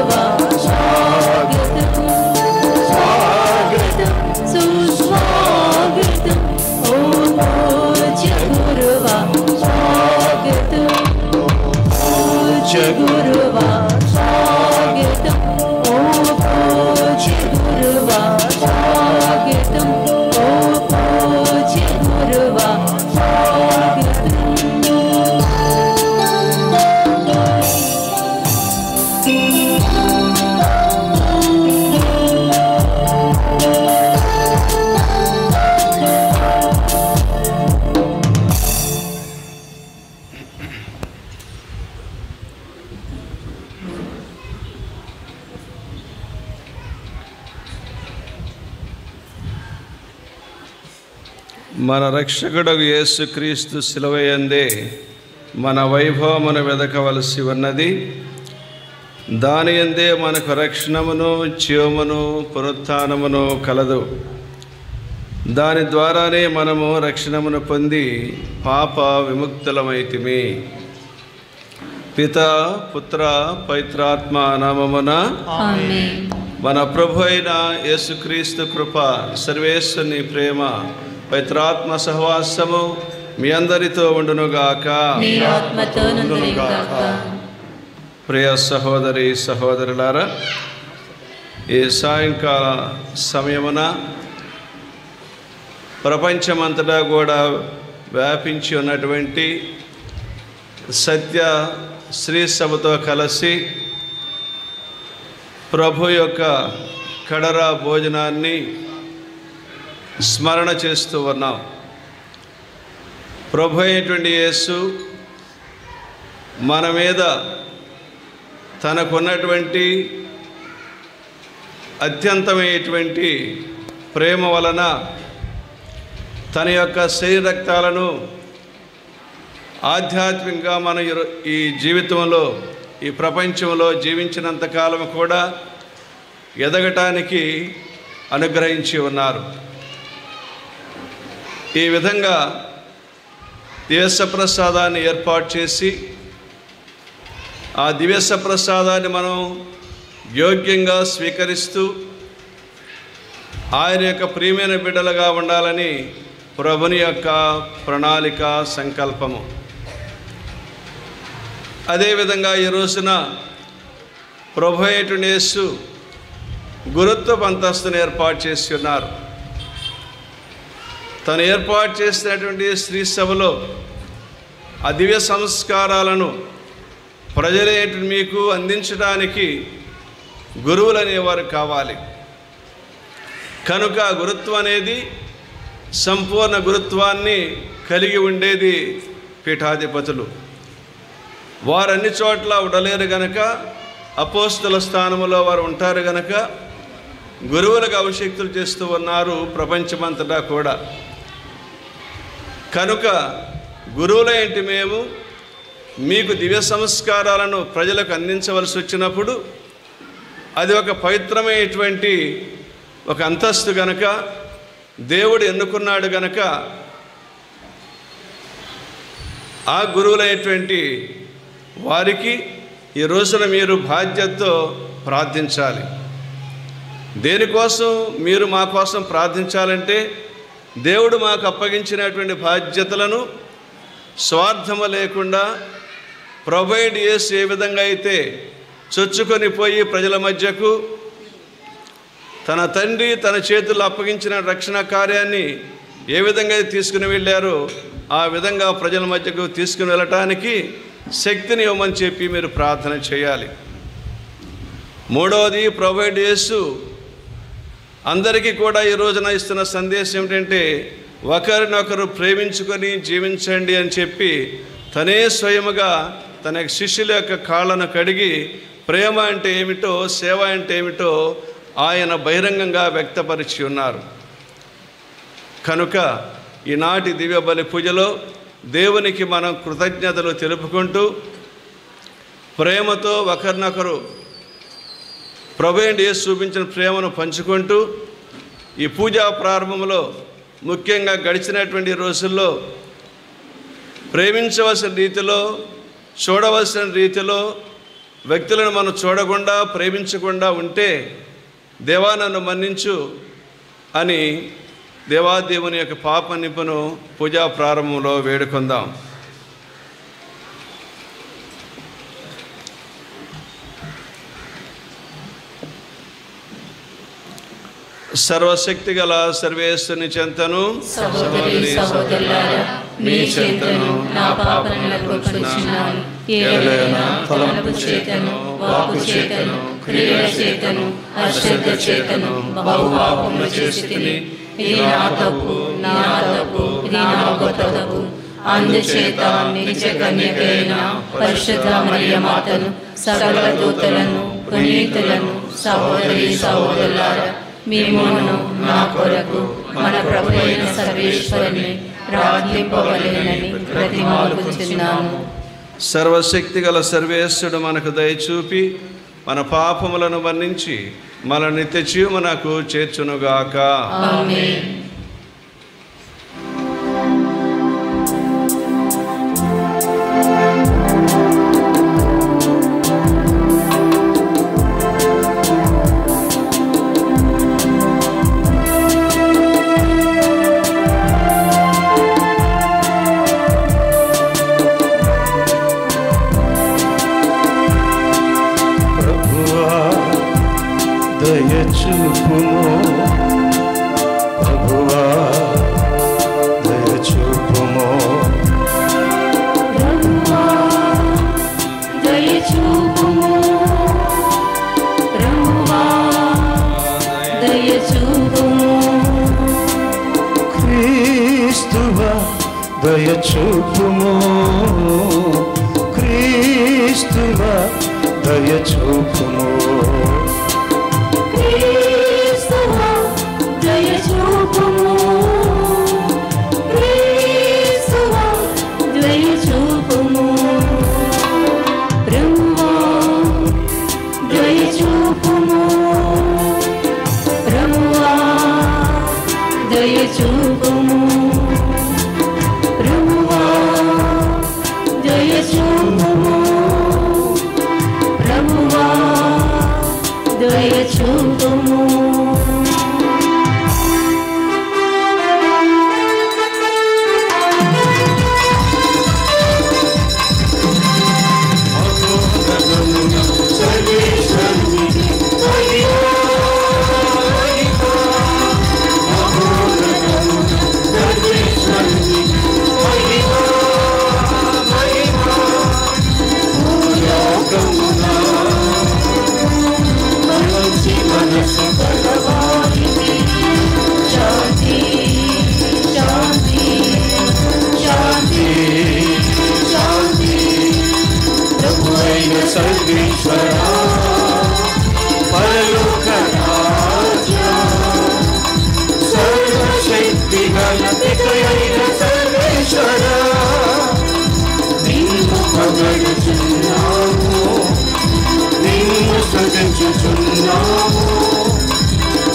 गुरुवा स्वागतम स्वागतम सुस्वागतम ओ पूज्य गुरुवा स्वागतम पूज्य गुरुवा स्वागतम ओ पूज्य गुरुवा स्वागतम ओ पूज्य गुरुवा स्वागतम। మన రక్షకుడగు యేసుక్రీస్తు శిలువయందే మన వైభవమును వెదకవలసి ఉన్నది. దాని యందే మనకు రక్షణమును జీవమును పునరుత్థానమును కలదు. దాని ద్వారానే మనము రక్షణమును పొంది పాప విముక్తులమైతిమి. పితా పుత్ర పవిత్రాత్మ నామమున ఆమేన్. మన ప్రభు అయిన యేసుక్రీస్తు కృప, సర్వేశ్వరుని ప్రేమ, పవిత్రాత్మ సహవాసము మీ అందరితో ఉండునుగాక. నీ ఆత్మతో నుండునుగాక. ప్రియ సహోదరి సహోదరులారా, ఈ సాయంకాల సమయమున ప్రపంచమంతటా కూడా వ్యాపించి ఉన్నటువంటి సత్య శ్రీ సభతో కలిసి ప్రభు యొక్క కడరా భోజనాన్ని స్మరణ చేస్తూ ఉన్నాం. ప్రభు అయినటువంటి యేసు మన మీద తనకున్నటువంటి అత్యంతమైనటువంటి ప్రేమ వలన తన యొక్క శరీర రక్తాలను ఆధ్యాత్మికంగా మన ఈ జీవితంలో, ఈ ప్రపంచంలో జీవించినంతకాలం కూడా ఎదగటానికి అనుగ్రహించి ఉన్నారు. ఈ విధంగా దివ్యసప్రసాదాన్ని ఏర్పాటు చేసి ఆ దివ్యసప్రసాదాన్ని మనం యోగ్యంగా స్వీకరిస్తూ ఆయన యొక్క ప్రియమైన బిడ్డలుగా ఉండాలని ప్రభుని యొక్క ప్రణాళిక, సంకల్పము. అదేవిధంగా ఈ రోజున ప్రభు అయినటువంటి యేసు గురుత్వపు అంతస్తును ఏర్పాటు చేసి ఉన్నారు. తను ఏర్పాటు చేసినటువంటి శ్రీ సభలో ఆ దివ్య సంస్కారాలను ప్రజలైన మీకు అందించడానికి గురువులు అనేవారు కావాలి. కనుక గురుత్వం అనేది సంపూర్ణ గురుత్వాన్ని కలిగి ఉండేది పీఠాధిపతులు. వారు అన్ని చోట్ల ఉండలేరు గనక, అపోస్తుల స్థానంలో వారు ఉంటారు గనక గురువులకు అభిషేక్తులు చేస్తూ ఉన్నారు ప్రపంచమంతటా కూడా. కనుక గురువులేంటి మేము మీకు దివ్య సంస్కారాలను ప్రజలకు అందించవలసి వచ్చినప్పుడు అది ఒక పవిత్రమైనటువంటి ఒక అంతస్తు గనక, దేవుడు ఎన్నుకున్నాడు గనక ఆ గురువులైనటువంటి వారికి ఈ రోజున మీరు బాధ్యతతో ప్రార్థించాలి. దేనికోసం మీరు మా కోసం ప్రార్థించాలంటే, దేవుడు మాకు అప్పగించినటువంటి బాధ్యతలను స్వార్థము లేకుండా ప్రొవైడ్ చేసి ఏ విధంగా అయితే చొచ్చుకొని పోయి ప్రజల మధ్యకు తన తండ్రి తన చేతుల్లో అప్పగించిన రక్షణ కార్యాన్ని ఏ విధంగా తీసుకుని వెళ్ళారో ఆ విధంగా ప్రజల మధ్యకు తీసుకుని వెళ్ళటానికి శక్తిని ఇవ్వమని చెప్పి మీరు ప్రార్థన చేయాలి. మూడవది, ప్రొవైడ్ యేసు అందరికీ కూడా ఈ రోజున ఇస్తున్న సందేశం ఏమిటంటే, ఒకరినొకరు ప్రేమించుకొని జీవించండి అని చెప్పి తనే స్వయముగా తన శిష్యుల యొక్క కాళ్ళను కడిగి ప్రేమ అంటే ఏమిటో, సేవ అంటే ఏమిటో ఆయన బహిరంగంగా వ్యక్తపరిచి ఉన్నారు. కనుక ఈనాటి దివ్య బలి పూజలో దేవునికి మనం కృతజ్ఞతలు తెలుపుకుంటూ ప్రేమతో ఒకరినొకరు ప్రభువైన యేసు చూపించిన ప్రేమను పంచుకుంటూ ఈ పూజా ప్రారంభంలో ముఖ్యంగా గడిచినటువంటి రోజుల్లో ప్రేమించవలసిన రీతిలో, చూడవలసిన రీతిలో వ్యక్తులను మనం చూడకుండా ప్రేమించకుండా ఉంటే దేవా నన్ను మన్నించు అని దేవాదేవుని యొక్క పాప నిపును పూజా ప్రారంభంలో వేడుకొందాం. సర్వశక్తి గల సర్వేశ్వరుని చెంతను సహోదరి సహోదరులారా, మీ చెంతను నా పాపములకు ఒప్పుకొనుచున్నాను. ఏలైనా తలంపు చేతను, వాక్కు చేతను, క్రియల చేతను, అశ్రద్ధ చేతను బహు పాపములు చేసితిని. ఇది నా తప్పు, నా తప్పు, ఇది నా గొప్ప తప్పు. అందుచేత నిత్య కన్యకైన పరిశుద్ధ మరియ మాతను, సకల దూతలను, పునీతులను, సహోదరి సహోదరులారా, మీమును నా కొరకు మన ప్రభు అయిన సర్వేశ్వరుని ప్రార్థింపవలెనని ప్రతిమాలుచున్నాను. సర్వశక్తి గల సర్వేశ్వరుడు మనకు దయచూపి మన పాపములను మన్నించి మన నిత్య జీవమునకు చేర్చునుగాక. ఆమేన్. దయచూపుము ప్రభువా, దయచూపుము ప్రభువా, దయచూపుము ప్రభువా, దయచూపుము క్రీస్తువా, దయచూపుము క్రీస్తువా, దయచూపుము క్రీస్తువా, దయచూపుము క్రీస్తువా, దయచూపుము ప్రభువా, దయచూపుము ప్రభువా, దయచూపుము ప్రభువా, దయచూపుము ప్రభువా, దయచూపుము. శాంతి శాంతి శాంతి శాంతి ప్రభు అయిన సర్వేశ్వరా, పరలోక రాజా, సర్వశక్తి గల పితయైన సర్వేశ్వరా, నిన్ను పొగడుచున్నాము, నిన్ను స్తుతించుచున్నాము,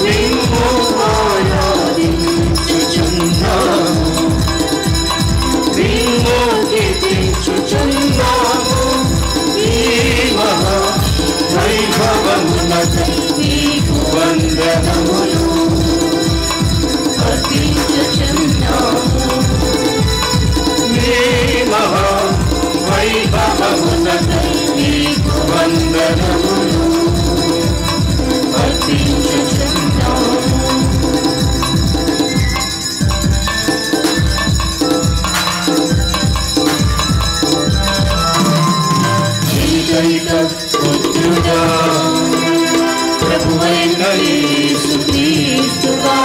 నిన్ను ఆరాధించుచున్నాము, నిన్ను కీర్తించుచున్నాము. ఈ మహా వైభవమునకు నీకు వందనములు అర్పించుచున్నాము. ఈ మహా వైభవమునకు నీకు వందనములు అర్పించుచున్నాము. జీవితైక పుత్రుడా, ప్రభువైన యేసుక్రీస్తువా,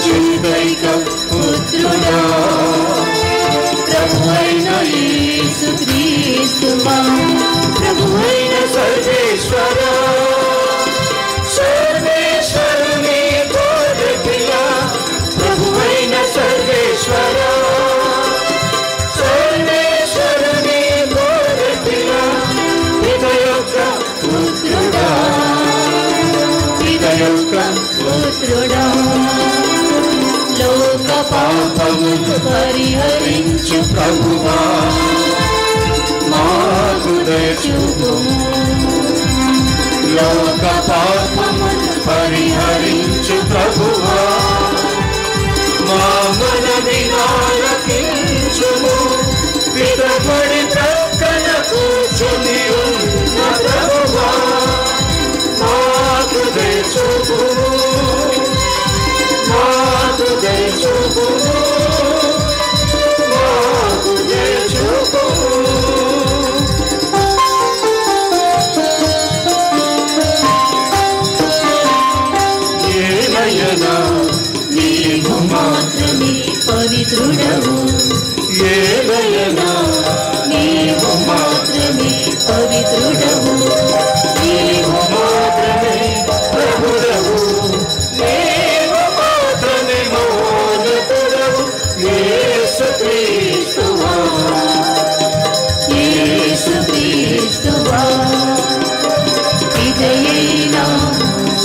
జీవితైక పుత్రుడా, ప్రభువైన యేసుక్రీస్తువా, ప్రభువైన సర్వేశ్వరా, సర్వేశ్వరుని గొర్రెపిల్ల, ప్రభువైన సర్వేశ్వరా, సర్వేశ్వరుని గొర్రెపిల్ల, పిత యొక్క పుత్రుడా, పిత యొక్క పుత్రుడా, లోక పాపములు పరిహరించు ప్రభువా, మాకు దయచూపుము. లోక పాపమును పరిహరించు ప్రభువా, మా మనవి ఆలకించుము. పితబడి ప్రక్కన కూర్చుని ఉన్న ప్రభువా, మాకు దయచూపుము, మాకు దయచూపుము, మాకు దయచూపుము. ఏలయనా నీవు మాత్రమే పవిత్రుడవు, ఏలయనా నీవు మాత్రమే పవిత్రుడవు, నీవు మాత్రమే ప్రభుడవు, నీవు మాత్రమే మౌనతుడవు. యేసుక్రీస్తువా, యేసుక్రీస్తువా, విజయైన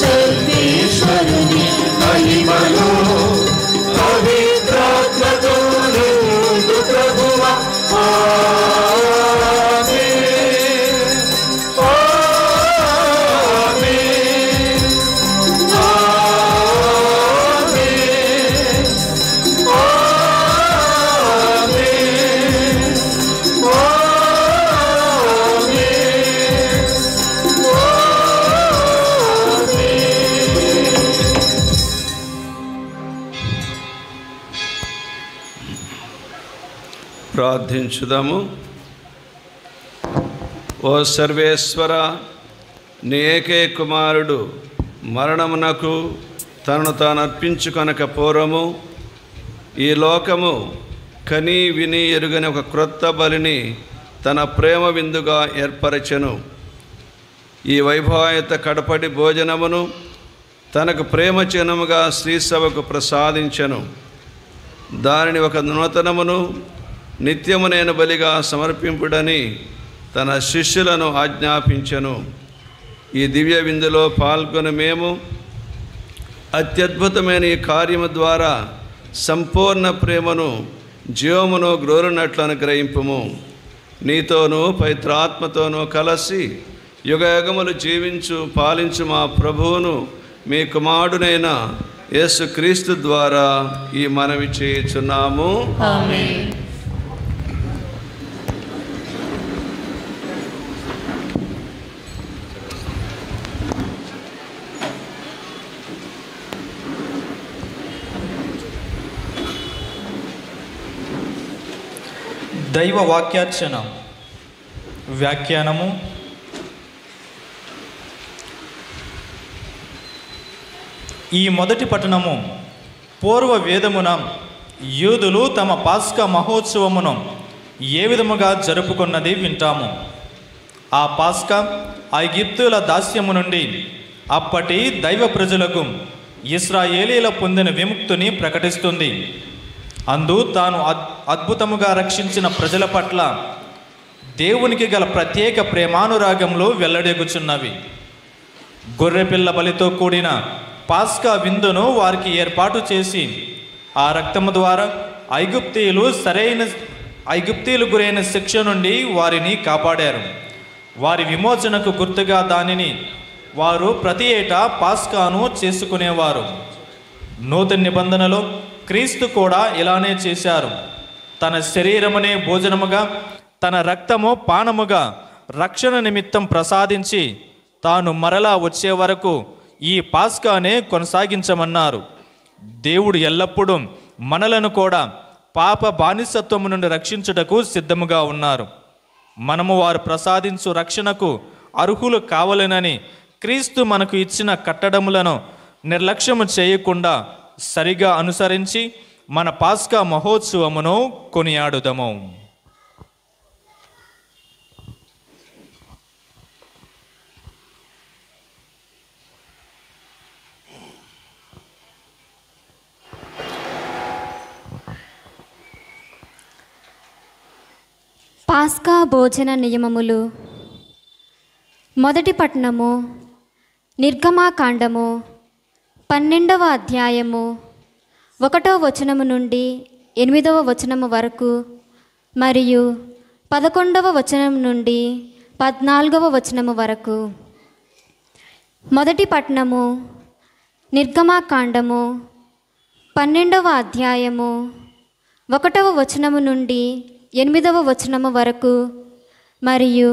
సర్వేశ్వరుని మహిమలో పవిత్రాత్మతో నిండు ప్రభువా. ఆమేన్, ఆమేన్, ఆమేన్, ఆమేన్, ప్రార్థించుదాము. ఓ సర్వేశ్వర, నీ ఏకే కుమారుడు మరణమునకు తనను తాను అర్పించుకొనక పూర్వము ఈ లోకము కని విని ఎరుగని ఒక క్రొత్త బలిని తన ప్రేమ విందుగా ఏర్పరచెను. ఈ వైభవాయుత కడపటి భోజనమును తనకు ప్రేమ చిహ్నముగా శ్రీసభకు ప్రసాదించెను. దానిని ఒక నూతనమును నిత్యమునైన బలిగా సమర్పింపుడని తన శిష్యులను ఆజ్ఞాపించెను. ఈ దివ్య విందులో పాల్గొని మేము అత్యద్భుతమైన ఈ కార్యము ద్వారా సంపూర్ణ ప్రేమను జీవమును గ్రోరునట్లు అనుగ్రహింపుము. నీతోనూ పవిత్రాత్మతోనూ కలిసి యుగయుగములు జీవించు పాలించు మా ప్రభువును మీ కుమారుడైన యేసుక్రీస్తు ద్వారా ఈ మనవి చేయుచున్నాము. ఆమేన్. దైవ వాక్యార్చన వ్యాఖ్యానము. ఈ మొదటి పట్టణము పూర్వ వేదమున యూదులు తమ పాస్కా మహోత్సవమును ఏ విధముగా జరుపుకున్నది వింటాము. ఆ పాస్కా ఐగుప్తుల దాస్యము నుండి అప్పటి దైవ ప్రజలకు ఇశ్రాయేలీల పొందిన విముక్తిని ప్రకటిస్తుంది. అందు తాను అద్భుతముగా రక్షించిన ప్రజల పట్ల దేవునికి గల ప్రత్యేక ప్రేమానురాగంలో వెల్లడెగుచున్నవి. గొర్రెపిల్ల బలితో కూడిన పాస్కా విందును వారికి ఏర్పాటు చేసి ఆ రక్తము ద్వారా ఐగుప్తీయులు గురైన శిక్ష నుండి వారిని కాపాడారు. వారి విమోచనకు గుర్తుగా దానిని వారు ప్రతి ఏటా పాస్కాను చేసుకునేవారు. నూతన నిబంధనలో క్రీస్తు కూడా ఇలానే చేశారు. తన శరీరమునే భోజనముగా తన రక్తము పానముగా రక్షణ నిమిత్తం ప్రసాదించి తాను మరలా వచ్చే వరకు ఈ పాస్కానే కొనసాగించమన్నారు. దేవుడు ఎల్లప్పుడూ మనలను కూడా పాప బానిసత్వము నుండి రక్షించుటకు సిద్ధముగా ఉన్నారు. మనము వారు ప్రసాదించు రక్షణకు అర్హులు కావాలనని క్రీస్తు మనకు ఇచ్చిన కట్టడములను నిర్లక్ష్యము చేయకుండా సరిగా అనుసరించి మన పాస్కా మహోత్సవమును కొనియాడుదము. పాస్కా భోజన నియమములు. మొదటి పట్టణము నిర్గమాకాండము 12వ అధ్యాయము 1వ వచనము నుండి 8వ వచనము వరకు మరియు 11వ వచనం నుండి 14వ వచనము వరకు. మొదటి పట్టణము నిర్గమాకాండము 12వ అధ్యాయము 1వ వచనము నుండి 8వ వచనము వరకు మరియు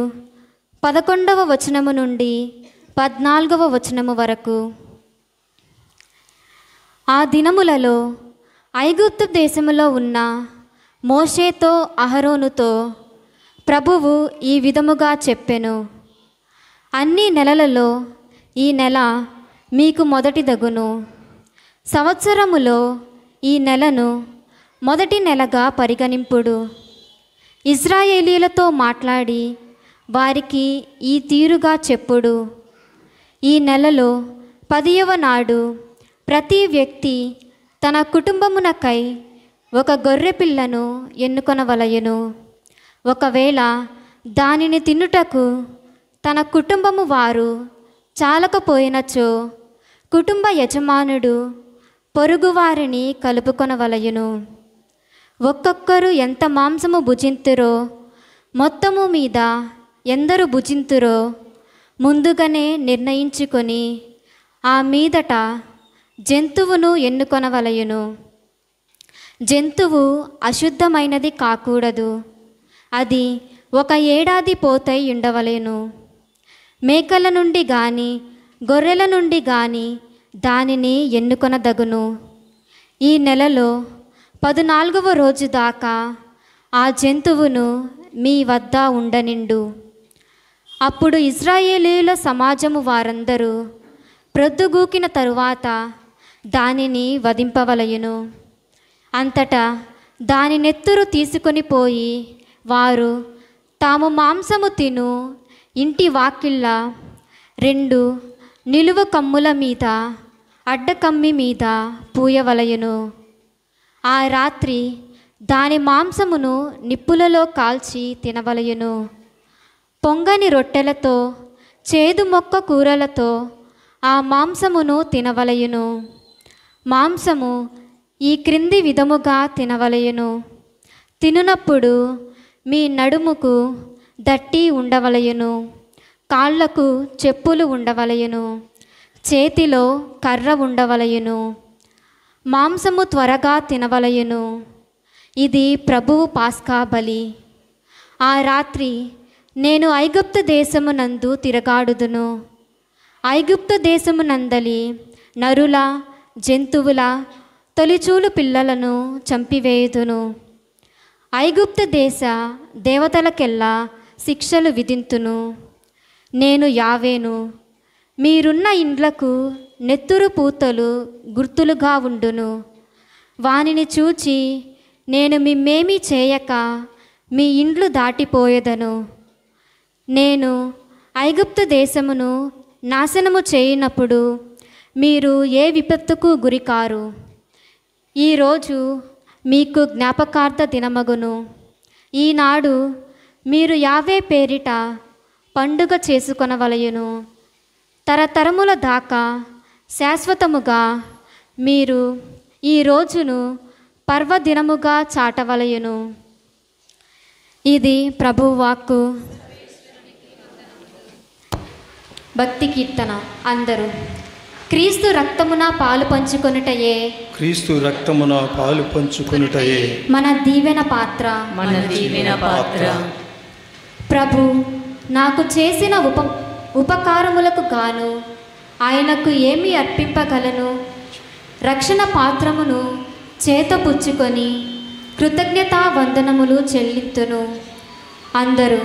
11వ వచనము నుండి 14వ వచనము వరకు. ఆ దినములలో ఐగుప్తు దేశములో ఉన్న మోషేతో అహరోనుతో ప్రభువు ఈ విధముగా చెప్పెను. అన్ని నెలలలో ఈ నెల మీకు మొదటిదగును. సంవత్సరములో ఈ నెలను మొదటి నెలగా పరిగణింపుడు. ఇశ్రాయేలీలతో మాట్లాడి వారికి ఈ తీరుగా చెప్పుడు. ఈ నెలలో 10వ నాడు ప్రతి వ్యక్తి తన కుటుంబమునకై ఒక గొర్రెపిల్లను ఎన్నుకొనవలయును. ఒకవేళ దానిని తినుటకు తన కుటుంబము వారు చాలకపోయినచో కుటుంబ యజమానుడు పొరుగువారిని కలుపుకొనవలయును. ఒక్కొక్కరు ఎంత మాంసము భుజింతురో మొత్తము మీద ఎందరు భుజింతురో ముందుగానే నిర్ణయించుకొని ఆ మీదట జంతువును ఎన్నుకొనవలయును. జంతువు అశుద్ధమైనది కాకూడదు. అది 1 ఏడాది పోతై ఉండవలెను. మేకల నుండి గాని గొర్రెల నుండి గాని దానిని ఎన్నుకొనదగును. ఈ నెలలో 14వ రోజు దాకా ఆ జంతువును మీ వద్ద ఉండనిండు. అప్పుడు ఇశ్రాయేలీయుల సమాజము వారందరూ ప్రొద్దుగూకిన తరువాత దానిని వధింపవలయును. అంతటా దాని నెత్తురు తీసుకొని పోయి వారు తాము మాంసము తిను ఇంటి వాకిళ్ళ 2 నిలువ కమ్ముల మీద అడ్డకమ్మి మీద పూయవలయును. ఆ రాత్రి దాని మాంసమును నిప్పులలో కాల్చి తినవలయును. పొంగని రొట్టెలతో చేదు మొక్క కూరలతో ఆ మాంసమును తినవలయును. మాంసము ఈ క్రింది విధముగా తినవలయును. తినునప్పుడు మీ నడుముకు దట్టి ఉండవలయును. కాళ్లకు చెప్పులు ఉండవలయును. చేతిలో కర్ర ఉండవలయును. మాంసము త్వరగా తినవలయును. ఇది ప్రభువు పాస్కా బలి. ఆ రాత్రి నేను ఐగుప్తు దేశమునందు తిరగాడుదును. ఐగుప్తు దేశమునందలి నరుల జంతువుల తొలిచూలు పిల్లలను చంపివేయుదును. ఐగుప్తు దేశ దేవతలకెల్లా శిక్షలు విధింతును. నేను యావేను. మీరున్న ఇండ్లకు నెత్తురు పూతలు గుర్తులుగా ఉండును. వానిని చూచి నేను మిమ్మేమీ చేయక మీ ఇండ్లు దాటిపోయేదను. నేను ఐగుప్తు దేశమును నాశనము చేయనప్పుడు మీరు ఏ విపత్తుకు గురికారు. ఈరోజు మీకు జ్ఞాపకార్థ దినమగును. ఈనాడు మీరు యావే పేరిట పండుగ చేసుకొనవలయును. తరతరముల దాకా శాశ్వతముగా మీరు ఈ రోజును పర్వదినముగా చాటవలయును. ఇది ప్రభువు వాక్కు. భక్తి కీర్తన. అందరూ క్రీస్తు రక్తమున పాలు పంచుకొనుటయే, క్రీస్తు రక్తమున పాలు పంచుకొనుటయే మన దీవెన పాత్ర. మన దీవెన పాత్ర. ప్రభు నాకు చేసిన ఉపకారములకు గాను ఆయనకు ఏమి అర్పింపగలను? రక్షణ పాత్రమును చేతపుచ్చుకొని కృతజ్ఞతా వందనములు చెల్లింతును. అందరూ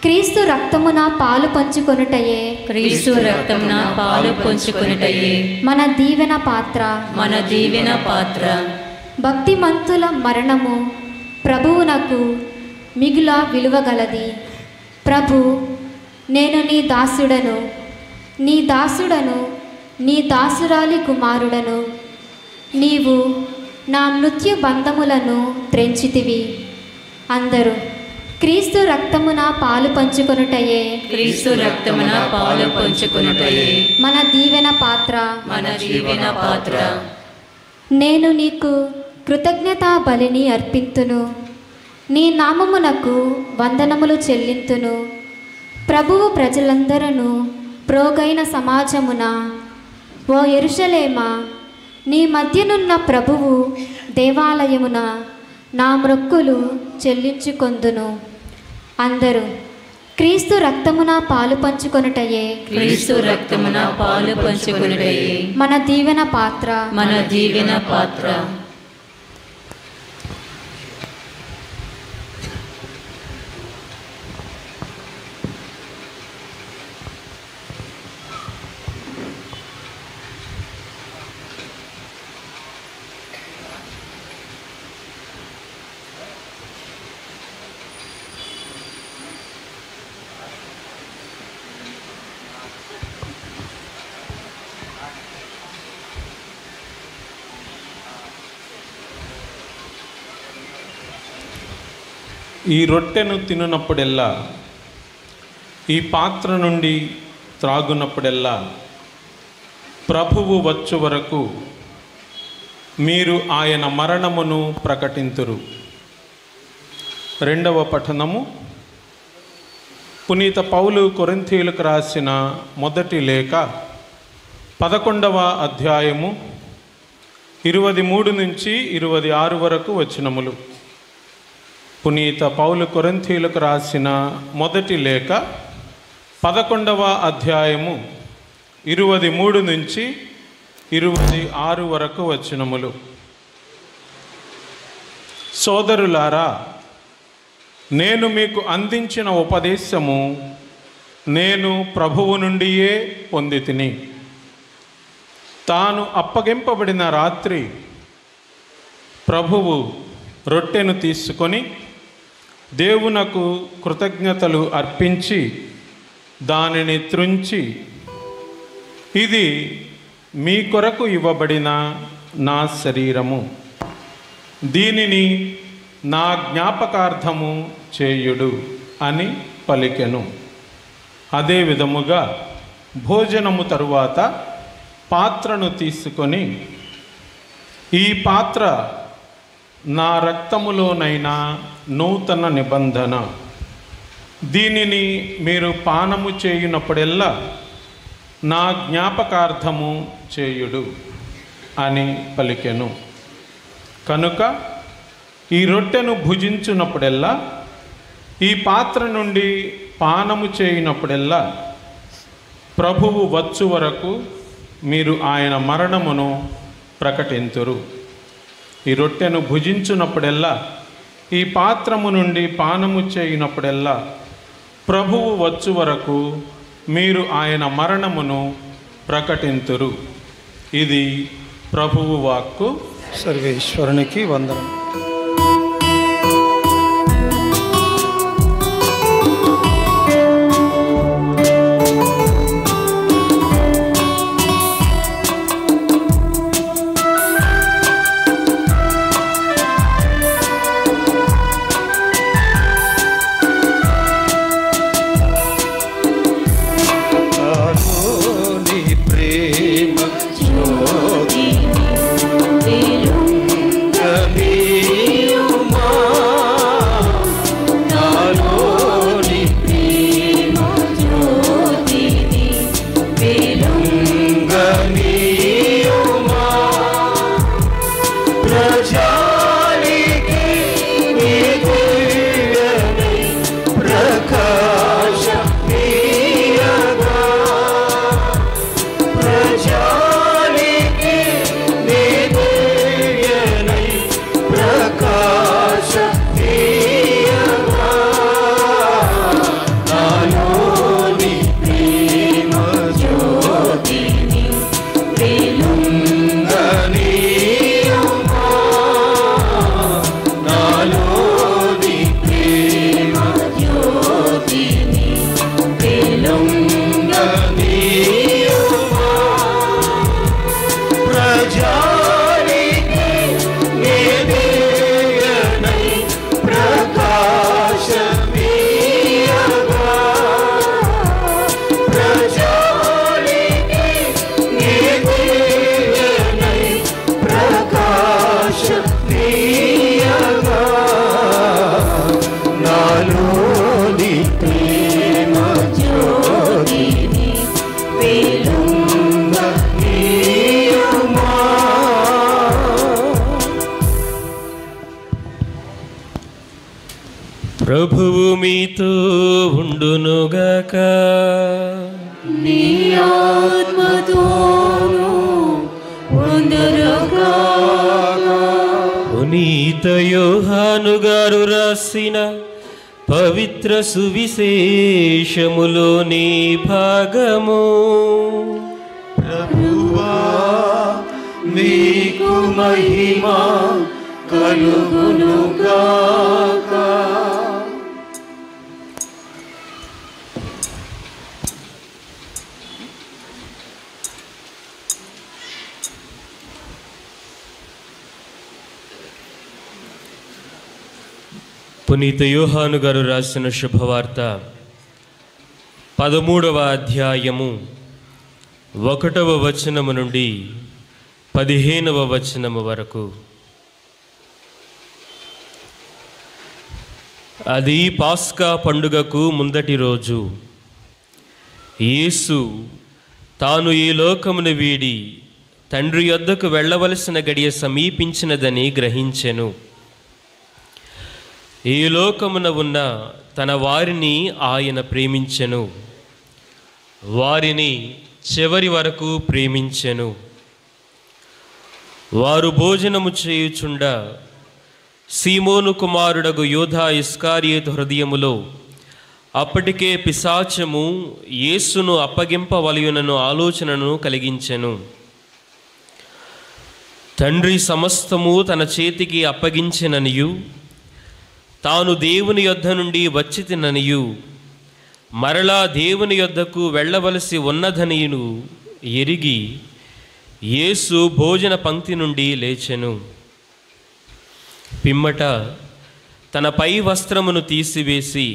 క్రీస్తు రక్తమున పాలు పంచుకొనుటయే, క్రీస్తు రక్తమున పాలు పంచుకొనుటయే మన దీవెన పాత్ర. మన దీవెన పాత్ర. భక్తిమంతుల మరణము ప్రభువునకు మిగుల విలువగలది. ప్రభు, నేను నీ దాసుడను, నీ దాసుడను, నీ దాసురాలి కుమారుడను. నీవు నా మృత్యు బంధములను త్రెంచితివి. అందరూ క్రీస్తు రక్తమున పాలు పంచుకొనుటయే, క్రీస్తు రక్తమున పాలు పంచుకొనుటయే మన దీవెన పాత్ర. మన దీవెన పాత్ర. నేను నీకు కృతజ్ఞతా బలిని అర్పింతును. నీ నామమునకు వందనములు చెల్లింతును. ప్రభువు ప్రజలందరూ ప్రోగైన సమాజమున, ఓ యెరూషలేమా, నీ మధ్యనున్న ప్రభువు దేవాలయమున నా మ్రొక్కులు చెల్లించుకొందును. అందరూ క్రీస్తు రక్తమున పాలు పంచుకొనుటయే, క్రీస్తు రక్తమున పాలు పంచుకొనుటయే మన దీవెన పాత్ర, మన దీవెన పాత్ర. ఈ రొట్టెను తినున్నప్పుడెల్లా, ఈ పాత్ర నుండి త్రాగునప్పుడెల్లా ప్రభువు వచ్చు వరకు మీరు ఆయన మరణమును ప్రకటింతురు. రెండవ పఠనము పునీత పౌలు కొరింథీయులకు రాసిన మొదటి లేఖ 11వ అధ్యాయము 23 నుంచి 26 వరకు వచనములు. పునీత పౌలు కొరింథీయులకు రాసిన మొదటి లేఖ 11వ అధ్యాయము 23 నుంచి 26 వరకు వచనములు. సోదరులారా, నేను మీకు అందించిన ఉపదేశము నేను ప్రభువు నుండియే పొందితిని. తాను అప్పగింపబడిన రాత్రి ప్రభువు రొట్టెను తీసుకొని దేవునకు కృతజ్ఞతలు అర్పించి దానిని త్రుంచి, ఇది మీ కొరకు ఇవ్వబడిన నా శరీరము, దీనిని నా జ్ఞాపకార్థము చేయుడు అని పలికెను. అదే విధముగా భోజనము తరువాత పాత్రను తీసుకొని, ఈ పాత్ర నా రక్తములోనైనా నూతన నిబంధన, దీనిని మీరు పానము చేయునప్పుడెల్లా నా జ్ఞాపకార్థము చేయుడు అని పలికెను. కనుక ఈ రొట్టెను భుజించున్నప్పుడెల్లా, ఈ పాత్ర నుండి పానము చేయునప్పుడెల్లా ప్రభువు వచ్చు వరకు మీరు ఆయన మరణమును ప్రకటింతురు. ఈ రొట్టెను భుజించున్నప్పుడెల్లా, ఈ పాత్రము నుండి పానము చేయునప్పుడెల్లా ప్రభువు వచ్చు వరకు మీరు ఆయన మరణమును ప్రకటింతురు. ఇది ప్రభువు వాక్కు. సర్వేశ్వరునికి వందనం. వెలుంగని ప్రభువు మీతో ఉండునుగాక. నీ ఆత్మతోను ఉండునుగాక. పునీత యోహాను గారు రాసిన పవిత్ర సువిశేషములోని భాగము. ప్రభువా నీకు మహిమ కలుగునుగాక. పునీత యోహాను గారు రాసిన శుభవార్త 13వ అధ్యాయము 1వ వచనము నుండి 15వ వచనము వరకు. అది పాస్కా పండుగకు ముందటి రోజు. యేసు తాను ఈ లోకమును వీడి తండ్రి యొద్దకు వెళ్ళవలసిన గడియ సమీపించినదని గ్రహించెను. ఈ లోకమున ఉన్న తన వారిని ఆయన ప్రేమించెను, వారిని చివరి వరకు ప్రేమించెను. వారు భోజనము చేయుచుండా సీమోను కుమారుడగు యోధా ఇస్కారియోతు హృదయములో అప్పటికే పిశాచము యేసును అప్పగింపవలయునను ఆలోచనను కలిగించెను. తండ్రి సమస్తము తన చేతికి అప్పగించెననియు తాను దేవుని యొద్ద నుండి వచ్చితిననియు మరలా దేవుని యొద్దకు వెళ్ళవలసి ఉన్నదనియును ఎరిగి యేసు భోజన పంక్తి నుండి లేచెను. పిమ్మట తన పై వస్త్రమును తీసివేసి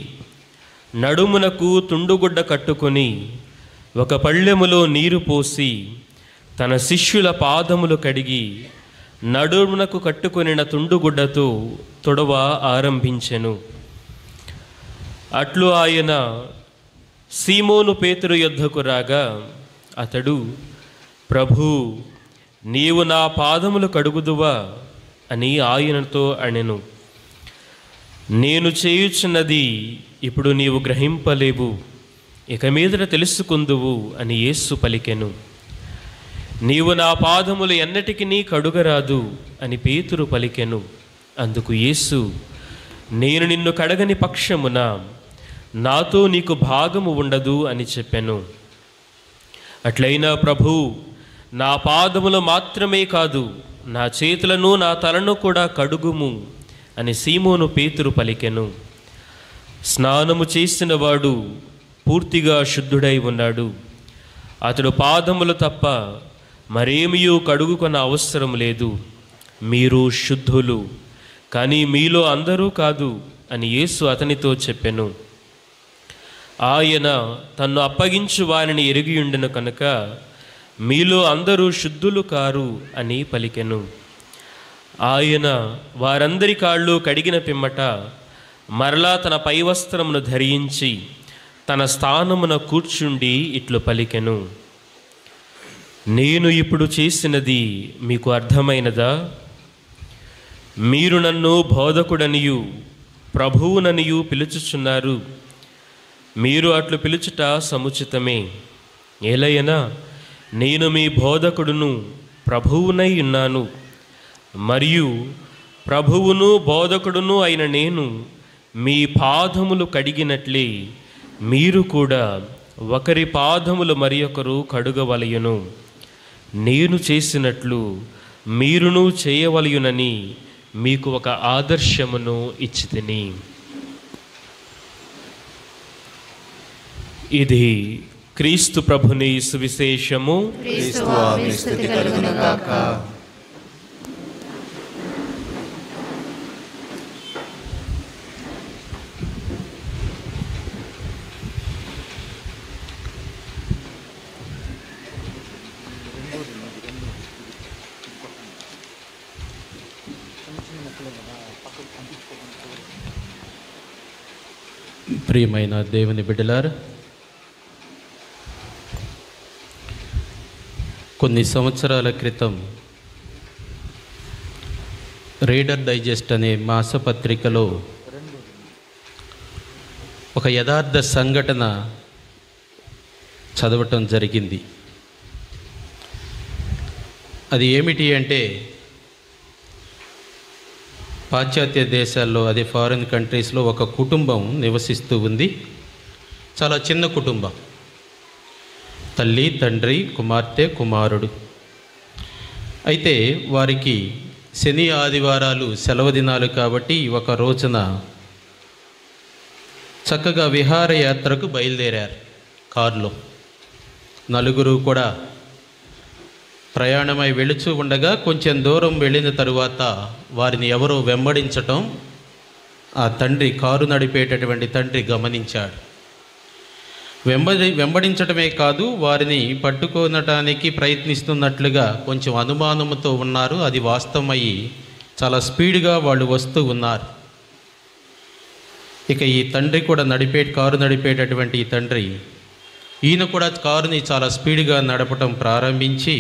నడుమునకు తుండుగుడ్డ కట్టుకొని ఒక పళ్ళెములో నీరు పోసి తన శిష్యుల పాదములు కడిగి నడుమునకు కట్టుకొనిన తుండుగుడ్డతో తొడవ ఆరంభించెను. అట్లు ఆయన సీమోను పేతురు యొద్దకు రాగా అతడు, ప్రభూ, నీవు నా పాదములు కడుగుదువా అని ఆయనతో అనెను. నేను చేయుచున్నది ఇప్పుడు నీవు గ్రహింపలేవు, ఇక మీదట తెలుసుకుందువు అని యేసు పలికెను. నీవు నా పాదములు ఎన్నటికి కడుగరాదు అని పేతురు పలికెను. అందుకు యేసు, నేను నిన్ను కడగని పక్షమున నాతో నీకు భాగము ఉండదు అని చెప్పెను. అట్లయినా ప్రభు, నా పాదములు మాత్రమే కాదు, నా చేతులను నా తలను కూడా కడుగుము అని సీమోను పేతురు పలికెను. స్నానము చేసినవాడు పూర్తిగా శుద్ధుడై ఉన్నాడు. అతడు పాదములు తప్ప మరేమియూ కడుగుకొన అవసరం లేదు. మీరు శుద్ధులు, కానీ మీలో అందరూ కాదు అని యేసు అతనితో చెప్పెను. ఆయన తన్ను అప్పగించు వారిని ఎరిగియుండెను కనుక మీలో అందరూ శుద్ధులు కారు అని పలికెను. ఆయన వారందరి కాళ్ళు కడిగిన పిమ్మట మరలా తన పై వస్త్రమును ధరించి తన స్థానమున కూర్చుండి ఇట్లు పలికెను. నేను ఇప్పుడు చేసినది మీకు అర్థమైనదా? మీరు నన్ను బోధకుడనియు ప్రభువుననియు పిలుచుచున్నారు. మీరు అట్లు పిలుచుట సముచితమే. ఏలయనా నేను మీ బోధకుడును ప్రభువునై ఉన్నాను. మరియు ప్రభువును బోధకుడును అయిన నేను మీ పాదములు కడిగినట్లే మీరు కూడా ఒకరి పాదములు మరి ఒకరు కడుగవలయును. నేను చేసినట్లు మీరును చేయవలయునని మీకు ఒక ఆదర్శమును ఇచ్చితిని. ఇది క్రీస్తు ప్రభుని సువిశేషము. క్రీస్తువా స్తుతి కలుగునుగాక. ప్రియమైన దేవుని బిడ్డలారా, కొన్ని సంవత్సరాల క్రితం రీడర్ డైజెస్ట్ అనే మాసపత్రికలో ఒక యథార్థ సంఘటన చదవటం జరిగింది. అది ఏమిటి అంటే, పాశ్చాత్య దేశాల్లో, అదే ఫారిన్ కంట్రీస్లో ఒక కుటుంబం నివసిస్తూ ఉంది. చాలా చిన్న కుటుంబం. తల్లి, తండ్రి, కుమార్తె, కుమారుడు. అయితే వారికి శని ఆదివారాలు సెలవు దినాలు కాబట్టి ఒక రోజున చక్కగా విహారయాత్రకు బయలుదేరారు కారులో. నలుగురు కూడా ప్రయాణమై వెళుచూ ఉండగా కొంచెం దూరం వెళ్ళిన తరువాత వారిని ఎవరో వెంబడించటం ఆ తండ్రి, కారు నడిపేటటువంటి తండ్రి గమనించాడు. వెంబడించటమే కాదు, వారిని పట్టుకోనటానికి ప్రయత్నిస్తున్నట్లుగా కొంచెం అనుమానంతో ఉన్నారు. అది వాస్తవమయ్యి చాలా స్పీడ్గా వాళ్ళు వస్తూ ఉన్నారు. ఇక ఈ తండ్రి కూడా కారు నడిపేటటువంటి ఈ తండ్రి, ఈయన కూడా కారుని చాలా స్పీడ్గా నడపటం ప్రారంభించి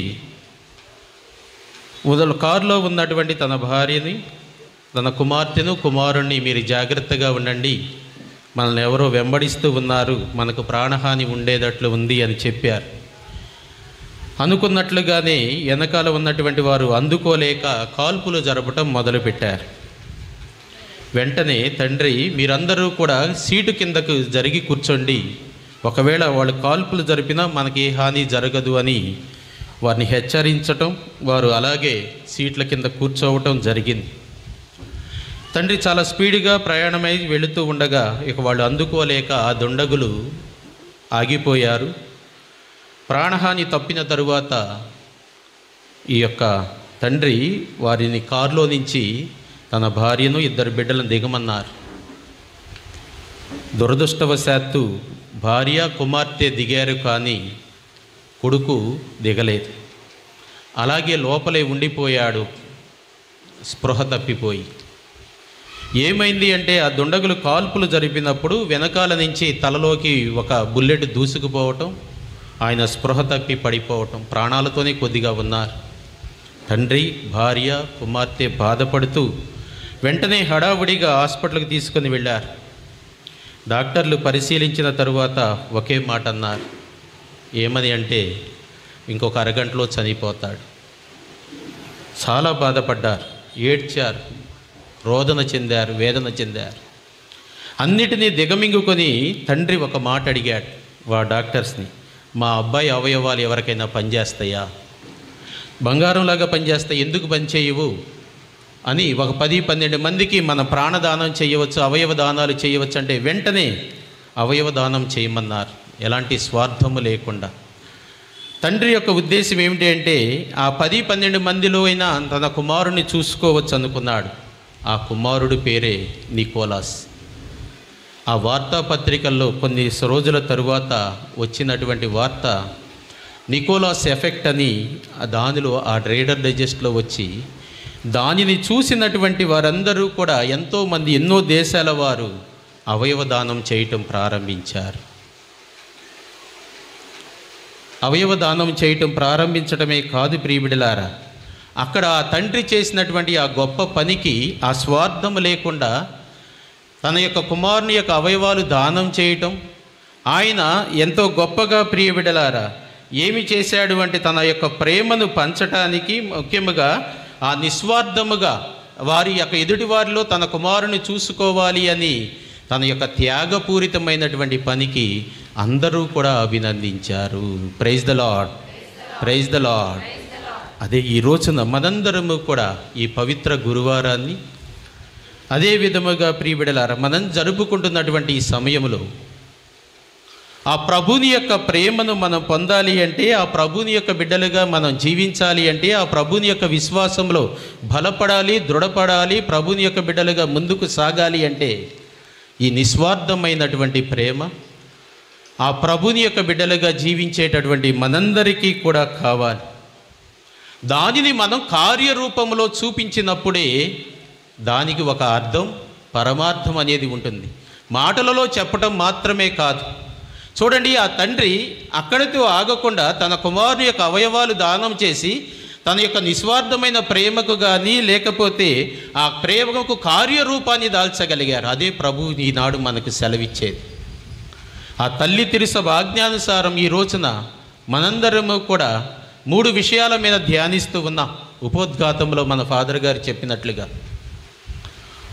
కారులో ఉన్నటువంటి తన భార్యని, తన కుమార్తెను, కుమారుణ్ణి, మీరు జాగ్రత్తగా ఉండండి, మనల్ని ఎవరో వెంబడిస్తూ ఉన్నారు, మనకు ప్రాణహాని ఉండేటట్లు ఉంది అని చెప్పారు. అనుకున్నట్లుగానే వెనకాల ఉన్నటువంటి వారు అందుకోలేక కాల్పులు జరపటం మొదలుపెట్టారు. వెంటనే తండ్రి, మీరందరూ కూడా సీటు కిందకు జరిగి కూర్చోండి, ఒకవేళ వాళ్ళు కాల్పులు జరిపినా మనకి ఏ హాని జరగదు అని వారిని హెచ్చరించటం, వారు అలాగే సీట్ల కింద కూర్చోవటం జరిగింది. తండ్రి చాలా స్పీడ్గా ప్రయాణమై వెళుతూ ఉండగా ఇక వాళ్ళు అందుకోలేక ఆ దుండగులు ఆగిపోయారు. ప్రాణహాని తప్పిన తరువాత ఈ యొక్క తండ్రి వారిని కారులో నుంచి తన భార్యను, 2 బిడ్డలను దిగమన్నారు. దురదృష్టవశాత్తు భార్య, కుమార్తె దిగారు, కానీ కొడుకు దిగలేదు. అలాగే లోపలే ఉండిపోయాడు, స్పృహ తప్పిపోయి. ఏమైంది అంటే, ఆ దుండగులు కాల్పులు జరిపినప్పుడు వెనకాల నుంచి తలలోకి ఒక బుల్లెట్ దూసుకుపోవటం, ఆయన స్పృహ తప్పి పడిపోవటం, ప్రాణాలతోనే కొద్దిగా ఉన్నారు. తండ్రి, భార్య, కుమార్తె బాధపడుతూ వెంటనే హడావుడిగా హాస్పిటల్కి తీసుకొని వెళ్ళారు. డాక్టర్లు పరిశీలించిన తరువాత ఒకే మాట అన్నారు. ఏమని అంటే, ఇంకొక అరగంటలో చనిపోతాడు. చాలా బాధపడ్డారు, ఏడ్చారు, రోదన చెందారు, వేదన చెందారు. అన్నిటినీ దిగమింగుకొని తండ్రి ఒక మాట అడిగాడు డాక్టర్స్ని, మా అబ్బాయి అవయవాలు ఎవరికైనా పనిచేస్తాయా? బంగారంలాగా పనిచేస్తాయి, ఎందుకు పనిచేయవు అని ఒక 10-12 మందికి మన ప్రాణదానం చేయవచ్చు, అవయవ దానాలు చేయవచ్చు అంటే వెంటనే అవయవ దానం చేయమన్నారు, ఎలాంటి స్వార్థము లేకుండా. తండ్రి యొక్క ఉద్దేశం ఏమిటి అంటే, ఆ 10-12 మందిలో అయినా తన కుమారుని చూసుకోవచ్చు అనుకున్నాడు. ఆ కుమారుడి పేరే నికోలాస్. ఆ వార్తాపత్రికల్లో కొన్ని రోజుల తరువాత వచ్చినటువంటి వార్త నికోలాస్ ఎఫెక్ట్ అని, దానిలో ఆ రీడర్ డైజెస్ట్లో వచ్చి దానిని చూసినటువంటి వారందరూ కూడా ఎంతోమంది, ఎన్నో దేశాల వారు అవయవ దానం చేయటం ప్రారంభించారు. అవయవ దానం చేయటం ప్రారంభించడమే కాదు ప్రియబిడ్డలారా, అక్కడ ఆ తండ్రి చేసినటువంటి ఆ గొప్ప పనికి ఆ స్వార్థం లేకుండా తన యొక్క కుమారుని యొక్క అవయవాలు దానం చేయటం, ఆయన ఎంతో గొప్పగా ప్రియబిడ్డలారా ఏమి చేశాడు అంటే, తన యొక్క ప్రేమను పంచటానికి, ముఖ్యంగా ఆ నిస్వార్థముగా వారి యొక్క ఎదుటివారిలో తన కుమారుని చూసుకోవాలి అని తన యొక్క త్యాగపూరితమైనటువంటి పనికి అందరూ కూడా అభినందించారు. Praise the Lord, praise the Lord. అదే ఈ రోజున మనందరము కూడా ఈ పవిత్ర గురువారాన్ని అదే విధముగా ప్రియబిడలారా మనం జరుపుకుంటున్నటువంటి ఈ సమయంలో ఆ ప్రభుని యొక్క ప్రేమను మనం పొందాలి అంటే, ఆ ప్రభుని యొక్క బిడ్డలుగా మనం జీవించాలి అంటే, ఆ ప్రభుని యొక్క విశ్వాసంలో బలపడాలి, దృఢపడాలి, ప్రభుని యొక్క బిడ్డలుగా ముందుకు సాగాలి అంటే ఈ నిస్వార్థమైనటువంటి ప్రేమ ఆ ప్రభుని యొక్క బిడ్డలుగా జీవించేటటువంటి మనందరికీ కూడా కావాలి. దానిని మనం కార్యరూపంలో చూపించినప్పుడే దానికి ఒక అర్థం, పరమార్థం అనేది ఉంటుంది. మాటలలో చెప్పటం మాత్రమే కాదు. చూడండి, ఆ తండ్రి అక్కడితో ఆగకుండా తన కుమారుని యొక్క అవయవాలు దానం చేసి తన యొక్క నిస్వార్థమైన ప్రేమకు కానీ, లేకపోతే ఆ ప్రేమకు కార్యరూపాన్ని దాల్చగలిగారు. అదే ప్రభు ఈనాడు మనకు సెలవిచ్చేది. ఆ తల్లి తిరుసభ ఆజ్ఞానుసారం ఈ రోజున మనందరము కూడా 3 విషయాల మీద ధ్యానిస్తూ ఉన్నాం. ఉపోద్ఘాతంలో మన ఫాదర్ గారు చెప్పినట్లుగా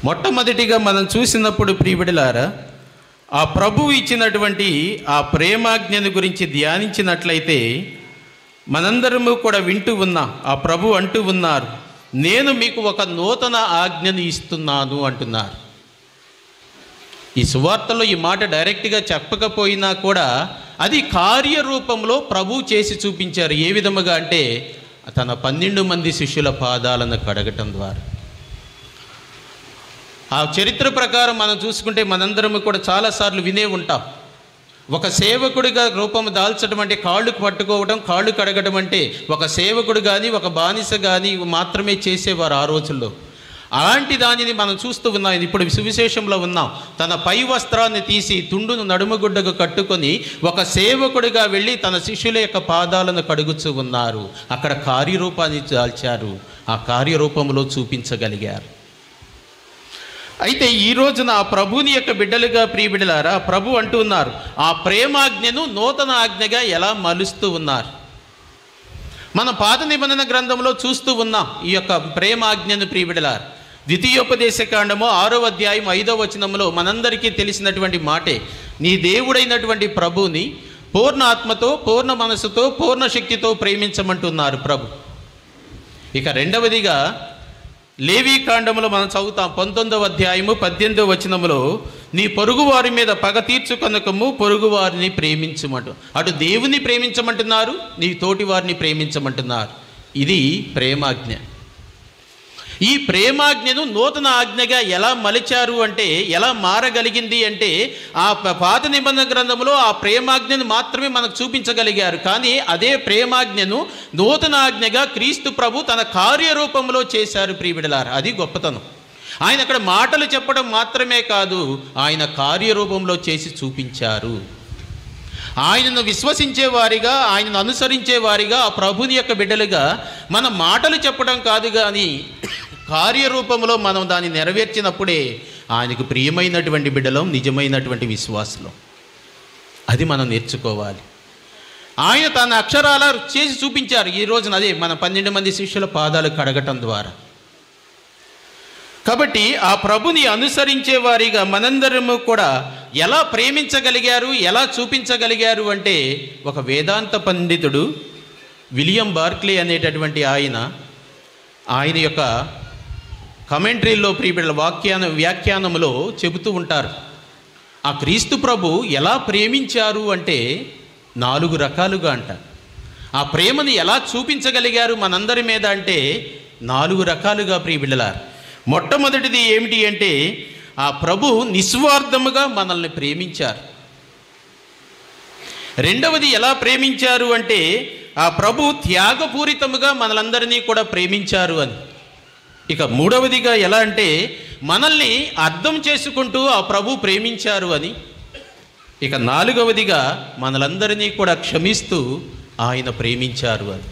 మొట్టమొదటిగా మనం చూసినప్పుడు ప్రియబిడ్డలారా, ఆ ప్రభువు ఇచ్చినటువంటి ఆ ప్రేమాజ్ఞను గురించి ధ్యానించినట్లయితే మనందరము కూడా వింటూ ఉన్నాం. ఆ ప్రభు అంటూ ఉన్నారు, నేను మీకు ఒక నూతన ఆజ్ఞను ఇస్తున్నాను అంటున్నారు. ఈ సువార్తలో ఈ మాట డైరెక్ట్గా చెప్పకపోయినా కూడా అది కార్యరూపంలో ప్రభు చేసి చూపించారు. ఏ విధముగా అంటే తన 12 మంది శిష్యుల పాదాలను కడగటం ద్వారా. ఆ చరిత్ర ప్రకారం మనం చూసుకుంటే మనందరము కూడా చాలాసార్లు వినే ఉంటాం. ఒక సేవకుడిగా రూపం దాల్చడం అంటే కాళ్ళు పట్టుకోవడం, కాళ్ళు కడగడం అంటే ఒక సేవకుడు కానీ ఒక బానిస కానీ మాత్రమే చేసేవారు ఆ రోజుల్లో. అలాంటి దానిని మనం చూస్తూ ఉన్నాం. ఇప్పుడు సువిశేషంలో ఉన్నాం. తన పై వస్త్రాన్ని తీసి తుండును నడుముగుడ్డకు కట్టుకొని ఒక సేవకుడిగా వెళ్ళి తన శిష్యుల యొక్క పాదాలను కడుగుతూ ఉన్నారు. అక్కడ కార్యరూపాన్ని దాల్చారు, ఆ కార్యరూపంలో చూపించగలిగారు. అయితే ఈ రోజున ఆ ప్రభుని యొక్క బిడ్డలుగా ప్రియబిడ్డలారా, ప్రభు అంటూ ఉన్నారు, ఆ ప్రేమాజ్ఞను నూతన ఆజ్ఞగా ఎలా మలుస్తూ ఉన్నారు. మన పాత నిబంధన గ్రంథంలో చూస్తూ ఉన్నాం ఈ యొక్క ప్రేమాజ్ఞను ప్రియబిడ్డలారా. ద్వితీయోపదేశకాండము 6వ అధ్యాయం 5వ వచనంలో మనందరికీ తెలిసినటువంటి మాటే, నీ దేవుడైనటువంటి ప్రభుని పూర్ణ ఆత్మతో, పూర్ణ మనసుతో, పూర్ణ శక్తితో ప్రేమించమంటున్నారు ప్రభు. ఇక రెండవదిగా లేవీకాండములో మనం చదువుతాం 19వ అధ్యాయము 18వ వచనములో, నీ పొరుగువారి మీద పగ తీర్చుకొనకము, పొరుగువారిని ప్రేమించమంటు. అటు దేవుని ప్రేమించమంటున్నారు, నీ తోటి వారిని ప్రేమించమంటున్నారు. ఇది ప్రేమాజ్ఞ. ఈ ప్రేమాజ్ఞను నూతన ఆజ్ఞగా ఎలా మలిచారు అంటే, ఎలా మారగలిగింది అంటే, ఆ పాత నిబంధన గ్రంథంలో ఆ ప్రేమాజ్ఞను మాత్రమే మనకు చూపించగలిగారు. కానీ అదే ప్రేమాజ్ఞను నూతన ఆజ్ఞగా క్రీస్తు ప్రభు తన కార్యరూపంలో చేశారు ప్రియబిడ్డలారా. అది గొప్పతనం. ఆయన అక్కడ మాటలు చెప్పడం మాత్రమే కాదు, ఆయన కార్యరూపంలో చేసి చూపించారు. ఆయనను విశ్వసించే వారిగా, ఆయనను అనుసరించే వారిగా, ఆ ప్రభుని యొక్క బిడ్డలుగా మన మాటలు చెప్పడం కాదు, కానీ కార్యరూపంలో మనం దాన్ని నెరవేర్చినప్పుడే ఆయనకు ప్రియమైనటువంటి బిడ్డలం, నిజమైనటువంటి విశ్వాసులం. అది మనం నేర్చుకోవాలి. ఆయన తన అక్షరాల చేసి చూపించారు ఈ రోజున. అదే మన 12 మంది శిష్యుల పాదాలు కడగటం ద్వారా. కాబట్టి ఆ ప్రభుని అనుసరించే వారిగా మనందరము కూడా ఎలా ప్రేమించగలిగారు, ఎలా చూపించగలిగారు అంటే, ఒక వేదాంత పండితుడు విలియం బార్క్లే అనేటటువంటి ఆయన యొక్క కమెంటరీలో ప్రియబిడ్డల వ్యాఖ్యానములో చెబుతూ ఉంటారు. ఆ క్రీస్తు ప్రభు ఎలా ప్రేమించారు అంటే 4 రకాలుగా అంట. ఆ ప్రేమను ఎలా చూపించగలిగారు మనందరి మీద అంటే 4 రకాలుగా ప్రియబిడ్డలారు. మొట్టమొదటిది ఏమిటి అంటే, ఆ ప్రభు నిస్వార్థముగా మనల్ని ప్రేమించారు. రెండవది ఎలా ప్రేమించారు అంటే, ఆ ప్రభు త్యాగపూరితముగా మనలందరినీ కూడా ప్రేమించారు అని. ఇక మూడవదిగా ఎలా అంటే, మనల్ని అర్థం చేసుకుంటూ ఆ ప్రభు ప్రేమించారు అని. ఇక 4వదిగా మనలందరినీ కూడా క్షమిస్తూ ఆయన ప్రేమించారు అని.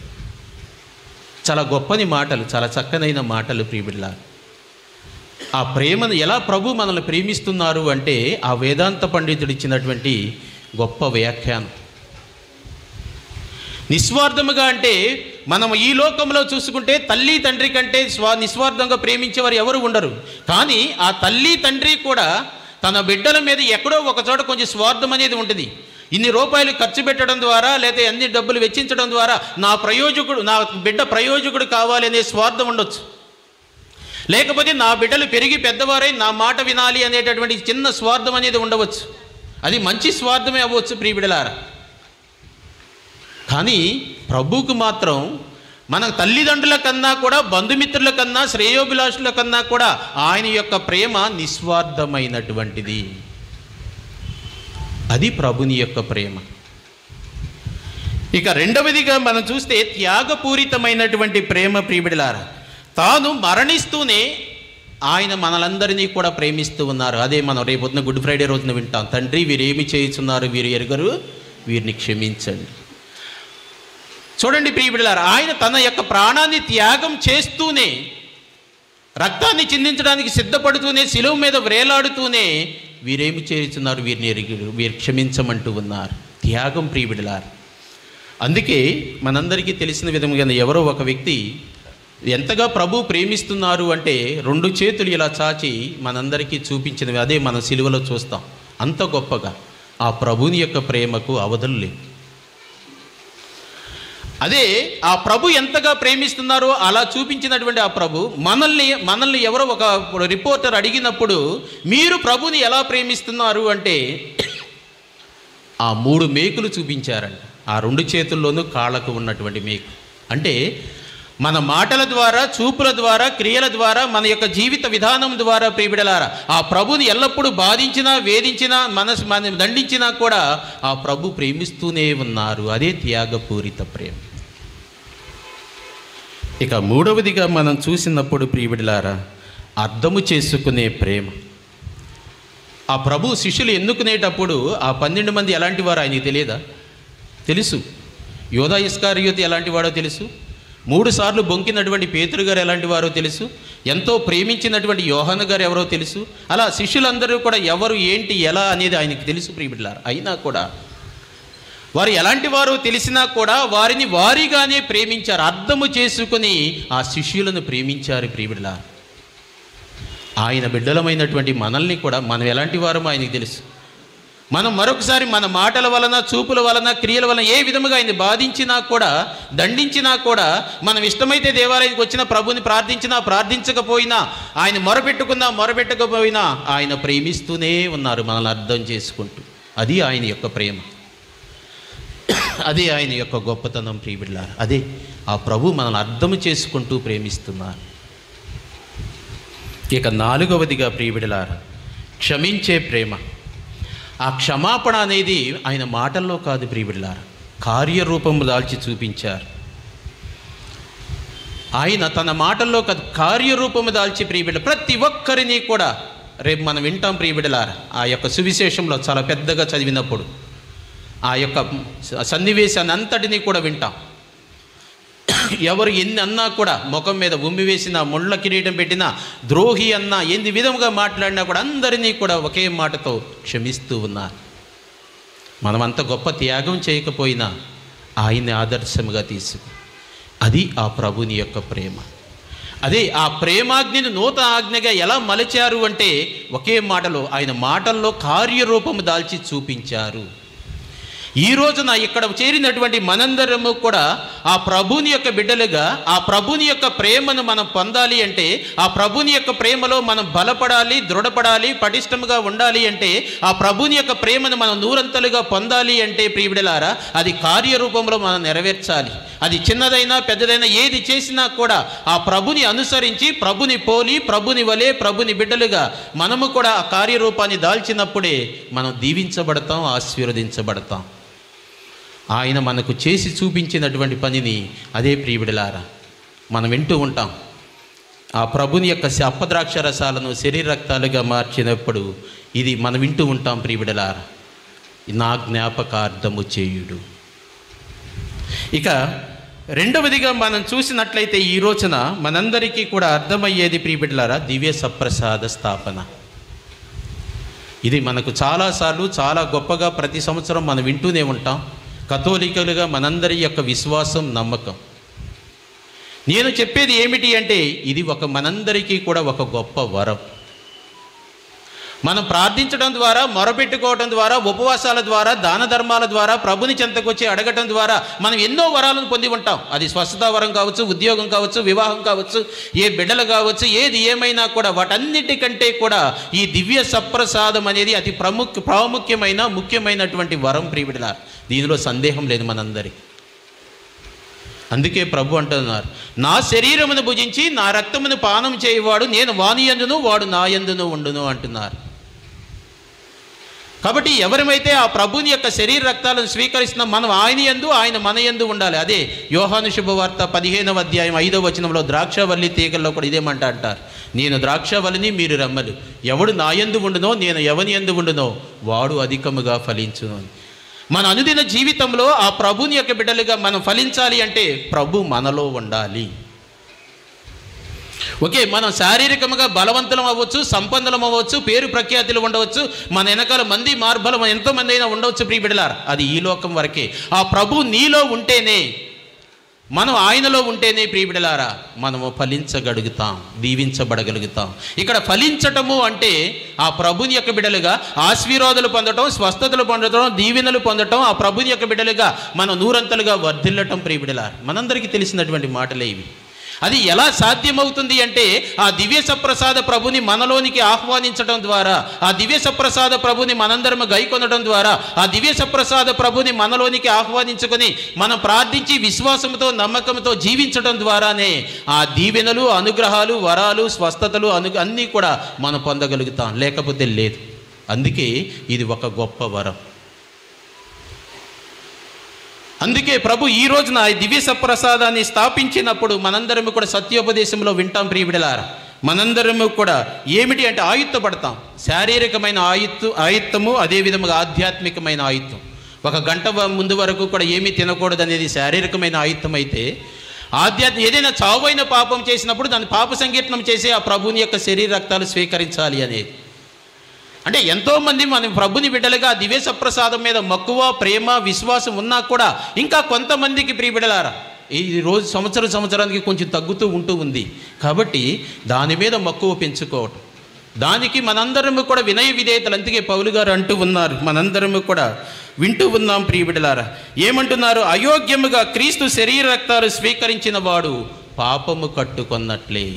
చాలా గొప్పని మాటలు, చాలా చక్కనైన మాటలు ప్రియబిడ్డలారా. ఆ ప్రేమను ఎలా ప్రభు మనల్ని ప్రేమిస్తున్నారు అంటే, ఆ వేదాంత పండితుడు ఇచ్చినటువంటి గొప్ప వ్యాఖ్యానం. నిస్వార్థముగా అంటే, మనం ఈ లోకంలో చూసుకుంటే తల్లి తండ్రి కంటే నిస్వార్థంగా ప్రేమించేవారు ఎవరు ఉండరు. కానీ ఆ తల్లి తండ్రి కూడా తన బిడ్డల మీద ఎక్కడో ఒక చోట కొంచెం స్వార్థం అనేది ఉంటుంది. ఇన్ని రూపాయలు ఖర్చు పెట్టడం ద్వారా, లేదా అన్ని డబ్బులు వెచ్చించడం ద్వారా నా బిడ్డ ప్రయోజకుడు కావాలి అనే స్వార్థం ఉండొచ్చు. లేకపోతే నా బిడ్డలు పెరిగి పెద్దవారై నా మాట వినాలి అనేటటువంటి చిన్న స్వార్థం అనేది ఉండవచ్చు. అది మంచి స్వార్థమే అవ్వచ్చు ప్రియబిడ్డలారా. కానీ ప్రభువుకు మాత్రం మన తల్లిదండ్రుల కన్నా కూడా, బంధుమిత్రుల కన్నా, శ్రేయోభిలాషుల కన్నా కూడా ఆయన యొక్క ప్రేమ నిస్వార్థమైనటువంటిది. అది ప్రభుని యొక్క ప్రేమ. ఇక రెండవదిగా మనం చూస్తే త్యాగపూరితమైనటువంటి ప్రేమ ప్రియబిడ్డలారా. తాను మరణిస్తూనే ఆయన మనలందరినీ కూడా ప్రేమిస్తూ ఉన్నారు. అదే మనం రేపొద్దున గుడ్ ఫ్రైడే రోజున వింటాం, తండ్రి వీరేమి చేయుచున్నారు, వీరు ఎరుగరు, వీరిని క్షమించండి. చూడండి ప్రియబిడ్డలారా, ఆయన తన యొక్క ప్రాణాన్ని త్యాగం చేస్తూనే, రక్తాన్ని చిందించడానికి సిద్ధపడుతూనే, శిలువ మీద వ్రేలాడుతూనే వీరేమి చేస్తున్నారు, వీరు క్షమించమంటూ ఉన్నారు. త్యాగం ప్రియబిడలారు. అందుకే మనందరికీ తెలిసిన విధంగా ఎవరో ఒక వ్యక్తి ఎంతగా ప్రభు ప్రేమిస్తున్నారు అంటే 2 చేతులు ఇలా చాచి మనందరికీ చూపించినవి. అదే మనం సిలువలో చూస్తాం. అంత గొప్పగా ఆ ప్రభుని యొక్క ప్రేమకు అవధులు లేవు. అదే ఆ ప్రభు ఎంతగా ప్రేమిస్తున్నారో అలా చూపించినటువంటి ఆ ప్రభు మనల్ని ఎవరో ఒక రిపోర్టర్ అడిగినప్పుడు మీరు ప్రభుని ఎలా ప్రేమిస్తున్నారు అంటే ఆ 3 మేకులు చూపించారంట. ఆ 2 చేతుల్లోనూ కాళ్ళకు ఉన్నటువంటి మేకు. అంటే మన మాటల ద్వారా, చూపుల ద్వారా, క్రియల ద్వారా, మన యొక్క జీవిత విధానం ద్వారా ప్రియబిడలారా ఆ ప్రభుని ఎల్లప్పుడూ బాధించినా, వేధించినా, మన దండించినా కూడా ఆ ప్రభు ప్రేమిస్తూనే ఉన్నారు. అదే త్యాగపూరిత ప్రేమ. ఇక 3వదిగా మనం చూసినప్పుడు ప్రియబిడలారా అర్థము చేసుకునే ప్రేమ. ఆ ప్రభు శిష్యులు ఎన్నుకునేటప్పుడు ఆ 12 మంది ఎలాంటి వారు ఆయనకి తెలియదా? తెలుసు. యోధా ఇస్కారియోతు ఎలాంటి వాడో తెలుసు. 3 సార్లు బొంకినటువంటి పేతురు గారు ఎలాంటి వారో తెలుసు. ఎంతో ప్రేమించినటువంటి యోహాను గారు ఎవరో తెలుసు. అలా శిష్యులందరూ కూడా ఎవరు, ఏంటి, ఎలా అనేది ఆయనకి తెలుసు ప్రియబిడ్డలారా. అయినా కూడా వారు ఎలాంటి వారో తెలిసినా కూడా వారిని వారిగానే ప్రేమించారు. అర్థము చేసుకుని ఆ శిష్యులను ప్రేమించారు ప్రియబిడ్డలారా. ఆయన బిడ్డలమైనటువంటి మనల్ని కూడా మనం ఎలాంటి వారమో ఆయనకి తెలుసు. మనం మరొకసారి మన మాటల వలన, చూపుల వలన, క్రియల వలన ఏ విధముగా ఆయన బాధించినా కూడా, దండించినా కూడా, మనం ఇష్టమైతే దేవాలయానికి వచ్చిన ప్రభుని ప్రార్థించినా, ప్రార్థించకపోయినా, ఆయన మొరపెట్టకపోయినా ఆయన ప్రేమిస్తూనే ఉన్నారు మనల్ని అర్థం చేసుకుంటూ. అది ఆయన యొక్క ప్రేమ. అదే ఆయన యొక్క గొప్పతనం ప్రియబిడ్డలారా. అదే ఆ ప్రభు మనల్ని అర్థం చేసుకుంటూ ప్రేమిస్తున్నారు. ఇక 4వదిగా ప్రియబిడ్డలారా క్షమించే ప్రేమ. ఆ క్షమాపణ అనేది ఆయన మాటల్లో కాదు ప్రియబిడ్డలారా, కార్యరూపము దాల్చి చూపించారు. ఆయన తన మాటల్లో కాదు, కార్యరూపము దాల్చి ప్రియబిడ్డ ప్రతి ఒక్కరిని కూడా రేపు మనం వింటాం ప్రియబిడ్డలారా. ఆ యొక్క సువిశేషంలో చాలా పెద్దగా చదివినప్పుడు ఆ యొక్క సన్నివేశాన్ని అంతటినీ కూడా వింటాం. ఎవరు ఎన్ని అన్నా కూడా, ముఖం మీద ఉమ్మి వేసినా, ముళ్ళ కిరీటం పెట్టినా, ద్రోహి అన్నా, ఎన్ని విధముగా మాట్లాడినా కూడా అందరినీ కూడా ఒకే మాటతో క్షమిస్తూ ఉన్నారు. మనం అంత గొప్ప త్యాగం చేయకపోయినా ఆయన్ని ఆదర్శముగా తీసుకు. అది ఆ ప్రభుని యొక్క ప్రేమ. అదే ఆ ప్రేమాజ్ఞని నూతన ఆజ్ఞగా ఎలా మలచారు అంటే ఒకే మాటలో, ఆయన మాటల్లో కార్యరూపము దాల్చి చూపించారు. ఈ రోజున ఇక్కడ చేరినటువంటి మనందరము కూడా ఆ ప్రభుని యొక్క బిడ్డలుగా ఆ ప్రభుని యొక్క ప్రేమను మనం పొందాలి అంటే, ఆ ప్రభుని యొక్క ప్రేమలో మనం బలపడాలి, దృఢపడాలి, పటిష్టముగా ఉండాలి అంటే, ఆ ప్రభుని యొక్క ప్రేమను మనం నూరంతలుగా పొందాలి అంటే ప్రియబిడలారా అది కార్యరూపంలో మనం నెరవేర్చాలి. అది చిన్నదైనా పెద్దదైనా ఏది చేసినా కూడా ఆ ప్రభుని అనుసరించి, ప్రభుని పోలి, ప్రభుని వలె, ప్రభుని బిడ్డలుగా మనము కూడా ఆ కార్యరూపాన్ని దాల్చినప్పుడే మనం దీవించబడతాం, ఆశీర్వదించబడతాం. ఆయన మనకు చేసి చూపించినటువంటి పనిని అదే ప్రియబిడలారా మనం వింటూ ఉంటాం. ఆ ప్రభుని యొక్క అప్పద్రాక్ష రసాలను శరీర రక్తాలుగా మార్చినప్పుడు ఇది మనం వింటూ ఉంటాం ప్రియబిడలారా, నా జ్ఞాపకార్థము చేయుడు. ఇక 2వదిగా మనం చూసినట్లయితే ఈ రోజున మనందరికీ కూడా అర్థమయ్యేది ప్రియబిడ్డలారా దివ్య సప్రసాద స్థాపన. ఇది మనకు చాలాసార్లు చాలా గొప్పగా ప్రతి సంవత్సరం మనం వింటూనే ఉంటాం. కథోలికలుగా మనందరి యొక్క విశ్వాసం, నమ్మకం. నేను చెప్పేది ఏమిటి అంటే ఇది మనందరికీ కూడా ఒక గొప్ప వరం. మనం ప్రార్థించడం ద్వారా, మొరపెట్టుకోవడం ద్వారా, ఉపవాసాల ద్వారా, దాన ధర్మాల ద్వారా, ప్రభుని చెంతకొచ్చి అడగటం ద్వారా మనం ఎన్నో వరాలను పొంది ఉంటాం. అది స్వస్థత వరం కావచ్చు, ఉద్యోగం కావచ్చు, వివాహం కావచ్చు, ఏ బిడ్డలు కావచ్చు, ఏది ఏమైనా కూడా వాటన్నిటికంటే కూడా ఈ దివ్య సప్రసాదం అనేది అతి ముఖ్యమైనటువంటి వరం ప్రియబిడ్డలారా. దీనిలో సందేహం లేదు మనందరికీ. అందుకే ప్రభు అంటున్నారు, నా శరీరమును భుజించి నా రక్తమును పానం చేయవాడు నేను వాని యందును, వాడు నా యందును ఉండును అంటున్నారు. కాబట్టి ఎవరమైతే ఆ ప్రభుని యొక్క శరీర రక్తాలను స్వీకరిస్తున్నాం మనం ఆయన యందు, ఆయన మన యందు ఉండాలి. అదే యోహాను శుభవార్త 15వ అధ్యాయం 5వ వచనంలో ద్రాక్షవల్లి తీగల్లో కూడా ఇదేమంట అంటారు, నేను ద్రాక్షవల్లిని, మీరు రెమ్మలు. ఎవడు నా యందు ఉండునో, నేను ఎవని యందు ఉండునో వాడు అధికముగా ఫలించును. మన అనుదిన జీవితంలో ఆ ప్రభుని యొక్క బిడ్డలుగా మనం ఫలించాలి అంటే ప్రభు మనలో ఉండాలి. ఓకే, మనం శారీరకంగా బలవంతులం అవ్వచ్చు, సంపన్నులం అవ్వచ్చు, పేరు ప్రఖ్యాతులు ఉండవచ్చు, మన వెనకాల మంది మార్బలం ఎంతోమంది అయినా ఉండవచ్చు ప్రియబిడ్డలారా, అది ఈ లోకం వరకే. ఆ ప్రభు నీలో ఉంటేనే, మనం ఆయనలో ఉంటేనే ప్రియబిడ్డలారా మనము ఫలించగలుగుతాం, దీవించబడగలుగుతాం. ఇక్కడ ఫలించటము అంటే ఆ ప్రభుని యొక్క బిడ్డలుగా ఆశీర్వాదాలు పొందటం, స్వస్థతలు పొందటం, దీవెనలు పొందటం, ఆ ప్రభుని యొక్క బిడ్డలుగా మనం నూరంతలుగా వర్ధిల్లటం ప్రియబిడ్డలారా. మనందరికీ తెలిసినటువంటి మాటలే ఇవి. అది ఎలా సాధ్యమవుతుంది అంటే ఆ దివ్య సప్రసాద ప్రభుని మనలోనికి ఆహ్వానించడం ద్వారా, ఆ దివ్య సప్రసాద ప్రభుని మనందరము గైకొనడం ద్వారా, ఆ దివ్య సప్రసాద ప్రభుని మనలోనికి ఆహ్వానించుకొని మనం ప్రార్థించి విశ్వాసంతో నమ్మకంతో జీవించడం ద్వారానే ఆ దీవెనలు, అనుగ్రహాలు, వరాలు, స్వస్థతలు అన్నీ కూడా మనం పొందగలుగుతాం, లేకపోతే లేదు. అందుకే ఇది ఒక గొప్ప వరం. అందుకే ప్రభు ఈ రోజున దివ్య సప్రసాదాన్ని స్థాపించినప్పుడు మనందరము కూడా సత్యోపదేశంలో వింటాం ప్రియబిడ్డలారా. మనందరము కూడా ఏమిటి అంటే ఆయుత్తపడతాం. శారీరకమైన ఆయుత్తము, అదేవిధంగా ఆధ్యాత్మికమైన ఆయుత్తం. ఒక గంట ముందు వరకు కూడా ఏమీ తినకూడదు అనేది శారీరకమైన ఆయుత్తం అయితే, ఏదైనా చావైన పాపం చేసినప్పుడు దాన్ని పాప సంకీర్తనం చేసి ఆ ప్రభుని యొక్క శరీర రక్తాలు స్వీకరించాలి అనేది. అంటే ఎంతోమంది మన ప్రభుని బిడ్డలుగా దివ్య సప్రసాదం మీద మక్కువ, ప్రేమ, విశ్వాసం ఉన్నా కూడా ఇంకా కొంతమందికి ప్రియబిడ్డలారా ఈ రోజు సంవత్సరానికి కొంచెం తగ్గుతూ ఉంటూ ఉంది. కాబట్టి దాని మీద మక్కువ పెంచుకోవటం, దానికి మనందరము కూడా వినయ విధేయతలు. అందుకే పౌలు గారు అంటూ ఉన్నారు, మనందరము కూడా వింటూ ఉన్నాం ప్రియబిడ్డలారా. ఏమంటున్నారు? అయోగ్యముగా క్రీస్తు శరీర రక్తాలు స్వీకరించిన వాడు పాపము కట్టుకొన్నట్లే.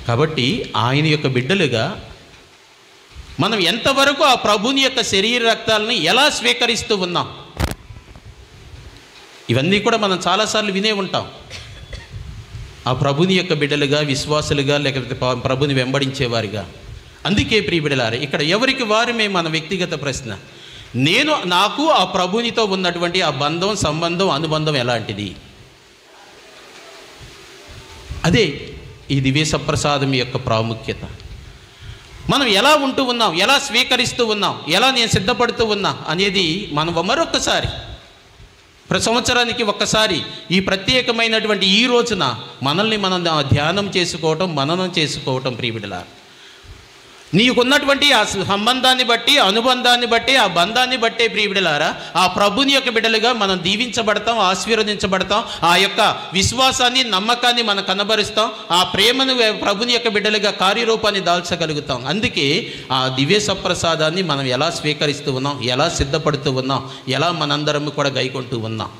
కాబట్టి ఆయన యొక్క బిడ్డలుగా మనం ఎంతవరకు ఆ ప్రభుని యొక్క శరీర రక్తాలను ఎలా స్వీకరిస్తూ ఉన్నాం, ఇవన్నీ కూడా మనం చాలాసార్లు వినే ఉంటాం. ఆ ప్రభుని యొక్క బిడ్డలుగా, విశ్వాసులుగా, లేకపోతే ప్రభుని వెంబడించేవారిగా. అందుకే ప్రియబిడ్డలారా ఇక్కడ ఎవరికి వారమే మన వ్యక్తిగత ప్రశ్న. నాకు ఆ ప్రభునితో ఉన్నటువంటి ఆ బంధం, సంబంధం, అనుబంధం ఎలాంటిది? అదే ఈ దివ్య సప్రసాదం యొక్క ప్రాముఖ్యత. మనం ఎలా ఉంటూ ఉన్నాం, ఎలా స్వీకరిస్తూ ఉన్నాం, ఎలా నేను సిద్ధపడుతూ ఉన్నా అనేది మనం మరొకసారి సంవత్సరానికి ఒక్కసారి ఈ ప్రత్యేకమైనటువంటి ఈ రోజున మనల్ని మనం ధ్యానం చేసుకోవటం, మననం చేసుకోవటం ప్రియబిడ్డలారా. నీకున్నటువంటి ఆ సంబంధాన్ని బట్టి, అనుబంధాన్ని బట్టి, ఆ బంధాన్ని బట్టే ప్రియబిడ్డలారా ఆ ప్రభుని యొక్క బిడ్డలుగా మనం దీవించబడతాం, ఆశీర్వదించబడతాం. ఆ యొక్క విశ్వాసాన్ని, నమ్మకాన్ని మనం కనబరుస్తాం. ఆ ప్రేమను ప్రభుని యొక్క బిడ్డలుగా కార్యరూపాన్ని దాల్చగలుగుతాం. అందుకే ఆ దివ్య సప్రసాదాన్ని మనం ఎలా స్వీకరిస్తూ ఉన్నాం, ఎలా సిద్ధపడుతూ ఉన్నాం, ఎలా మనందరం కూడా గైకొంటూ ఉన్నాం.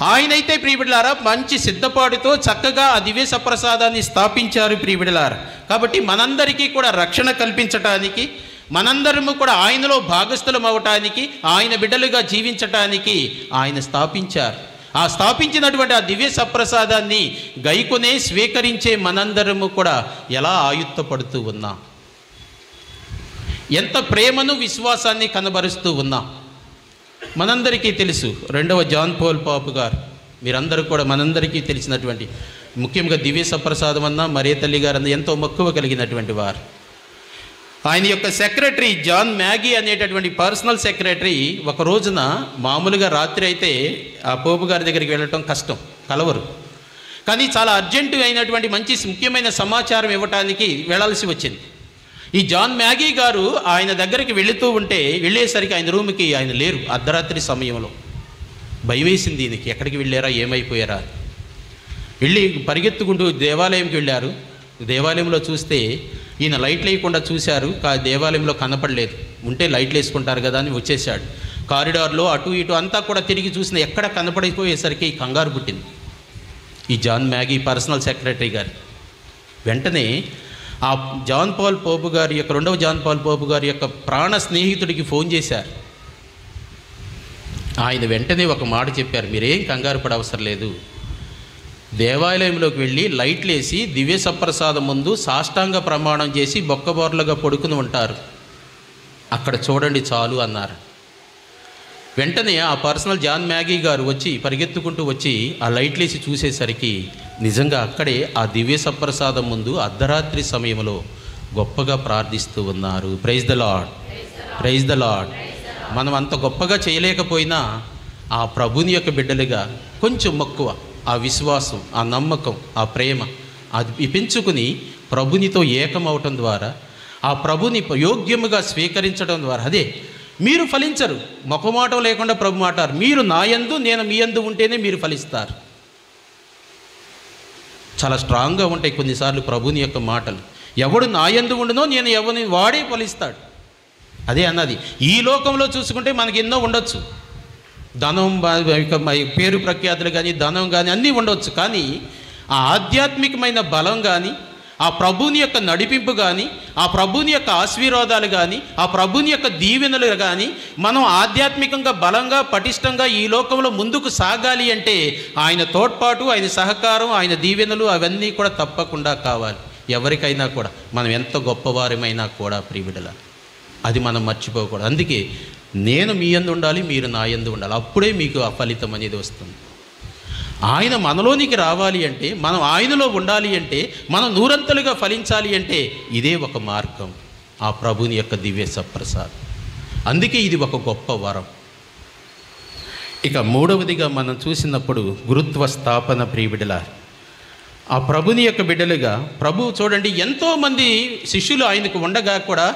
ఆయనైతే ప్రియబిడ్డలారా మంచి సిద్ధపాటుతో చక్కగా ఆ దివ్య సప్రసాదాన్ని స్థాపించారు ప్రియబిడ్డలారా. కాబట్టి మనందరికీ కూడా రక్షణ కల్పించటానికి, మనందరము కూడా ఆయనలో భాగస్థులం అవటానికి, ఆయన బిడ్డలుగా జీవించటానికి ఆయన స్థాపించారు. ఆ స్థాపించినటువంటి ఆ దివ్య సప్రసాదాన్ని గైకొనే స్వీకరించే మనందరము కూడా ఎలా ఆయుత్తపడుతూ ఉన్నాం, ఎంత ప్రేమను, విశ్వాసాన్ని కనబరుస్తూ ఉన్నాం. మనందరికీ తెలుసు 2వ జాన్ పాల్ పాపు గారు, మీరందరూ కూడా మనందరికీ తెలిసినటువంటి, ముఖ్యంగా దివ్య సప్రసాదం అన్న మరియ తల్లి గారు అన్న ఎంతో మక్కువ కలిగినటువంటి వారు. ఆయన యొక్క సెక్రటరీ జాన్ మ్యాగీ అనేటటువంటి పర్సనల్ సెక్రటరీ ఒక రోజున మామూలుగా రాత్రి అయితే ఆ పోపు గారి దగ్గరికి వెళ్ళటం కష్టం, కలవరు. కానీ చాలా అర్జెంటు అయినటువంటి మంచి ముఖ్యమైన సమాచారం ఇవ్వటానికి వెళ్ళాల్సి వచ్చింది. ఈ జాన్ మ్యాగీ గారు ఆయన దగ్గరికి వెళుతూ ఉంటే, వెళ్ళేసరికి ఆయన రూమ్కి ఆయన లేరు. అర్ధరాత్రి సమయంలో భయం వేసింది ఈయనకి, ఎక్కడికి వెళ్ళారా, ఏమైపోయారా. వెళ్ళి పరిగెత్తుకుంటూ దేవాలయంకి వెళ్ళారు. దేవాలయంలో చూస్తే ఈయన లైట్లు వేయకుండా చూశారు, దేవాలయంలో కనపడలేదు. ఉంటే లైట్లు వేసుకుంటారు కదా అని వచ్చేసాడు. కారిడార్లో అటు ఇటు అంతా కూడా తిరిగి చూసిన, ఎక్కడ కనపడిపోయేసరికి కంగారు పుట్టింది ఈ జాన్ మ్యాగీ పర్సనల్ సెక్రటరీ గారు. వెంటనే ఆ జాన్ పాల్ పోపు గారి యొక్క 2వ జాన్ పాల్ పోపు గారి యొక్క ప్రాణ స్నేహితుడికి ఫోన్ చేశారు. ఆయన వెంటనే ఒక మాట చెప్పారు, మీరేం కంగారు పడ అవసరం లేదు, దేవాలయంలోకి వెళ్ళి లైట్లు వేసి దివ్య సప్రసాదం ముందు సాష్టాంగ ప్రమాణం చేసి బొక్కబోర్లుగా పడుకుని ఉంటారు, అక్కడ చూడండి చాలు అన్నారు. వెంటనే ఆ పర్సనల్ జాన్ మ్యాగీ గారు వచ్చి పరిగెత్తుకుంటూ వచ్చి ఆ లైట్లు వేసి చూసేసరికి నిజంగా అక్కడే ఆ దివ్య సప్రసాదం ముందు అర్ధరాత్రి సమయంలో గొప్పగా ప్రార్థిస్తూ ఉన్నారు. Praise the Lord, praise the Lord. మనం అంత గొప్పగా చేయలేకపోయినా ఆ ప్రభుని యొక్క బిడ్డలుగా కొంచెం మక్కువ, ఆ విశ్వాసం, ఆ నమ్మకం, ఆ ప్రేమ అది పెంచుకుని ప్రభునితో ఏకమవటం ద్వారా, ఆ ప్రభుని యోగ్యముగా స్వీకరించడం ద్వారా, అదే మీరు ఫలించరు. మొఖమాటం లేకుండా ప్రభు మాటారు, మీరు నా యందు నేను మీ యందు ఉంటేనే మీరు ఫలిస్తారు. చాలా స్ట్రాంగ్గా ఉంటాయి కొన్నిసార్లు ప్రభుని యొక్క మాటలు. ఎవడు నా యందు ఉండునో నేను ఎవరిని వాడే ఫలిస్తాడు. అదే అన్నది. ఈ లోకంలో చూసుకుంటే మనకి ఎన్నో ఉండొచ్చు, ధనం, పేరు ప్రఖ్యాతులు కానీ, ధనం కానీ అన్నీ ఉండవచ్చు. కానీ ఆ ఆధ్యాత్మికమైన బలం కానీ, ఆ ప్రభుని యొక్క నడిపింపు కానీ, ఆ ప్రభుని యొక్క ఆశీర్వాదాలు కానీ, ఆ ప్రభుని యొక్క దీవెనలు కానీ, మనం ఆధ్యాత్మికంగా బలంగా పటిష్టంగా ఈ లోకంలో ముందుకు సాగాలి అంటే ఆయన తోడ్పాటు, ఆయన సహకారం, ఆయన దీవెనలు అవన్నీ కూడా తప్పకుండా కావాలి ఎవరికైనా కూడా. మనం ఎంత గొప్పవారమైనా కూడా ప్రియబిడ్డల, అది మనం మర్చిపోకూడదు. అందుకే నేను మీ యందు ఉండాలి, మీరు నా యందు ఉండాలి. అప్పుడే మీకు ఆ ఫలితం అనేది వస్తుంది. ఆయన మనలోనికి రావాలి అంటే, మనం ఆయనలో ఉండాలి అంటే, మనం నూరంతలుగా ఫలించాలి అంటే ఇదే ఒక మార్గం, ఆ ప్రభుని యొక్క దివ్య సప్రసాదం. అందుకే ఇది ఒక గొప్ప వరం. ఇక మూడవదిగా మనం చూసినప్పుడు గురుత్వ స్థాపన. ప్రియబిడ్డల, ఆ ప్రభుని యొక్క బిడ్డలుగా ప్రభు చూడండి, ఎంతోమంది శిష్యులు ఆయనకు ఉండగా కూడా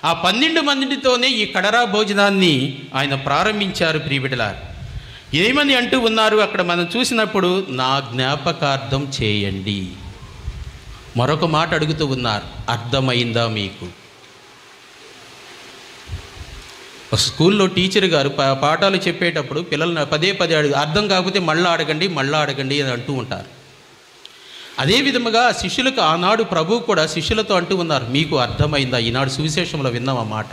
ఆ 12 మందితోనే ఈ కడరా భోజనాన్ని ఆయన ప్రారంభించారు. ప్రియబిడ్డల, ఏమని అంటూ ఉన్నారు అక్కడ మనం చూసినప్పుడు, నా జ్ఞాపకార్థం చేయండి. మరొక మాట అడుగుతూ ఉన్నారు, అర్థమైందా మీకు? స్కూల్లో టీచర్ గారు పాఠాలు చెప్పేటప్పుడు పిల్లలను పదే అర్థం కాకపోతే మళ్ళా అడగండి అని అంటూ ఉంటారు. అదే విధముగా శిష్యులకు ఆనాడు ప్రభు కూడా శిష్యులతో అంటూ ఉన్నారు, మీకు అర్థమైందా? ఈనాడు సువిశేషంలో విన్నాం ఆ మాట.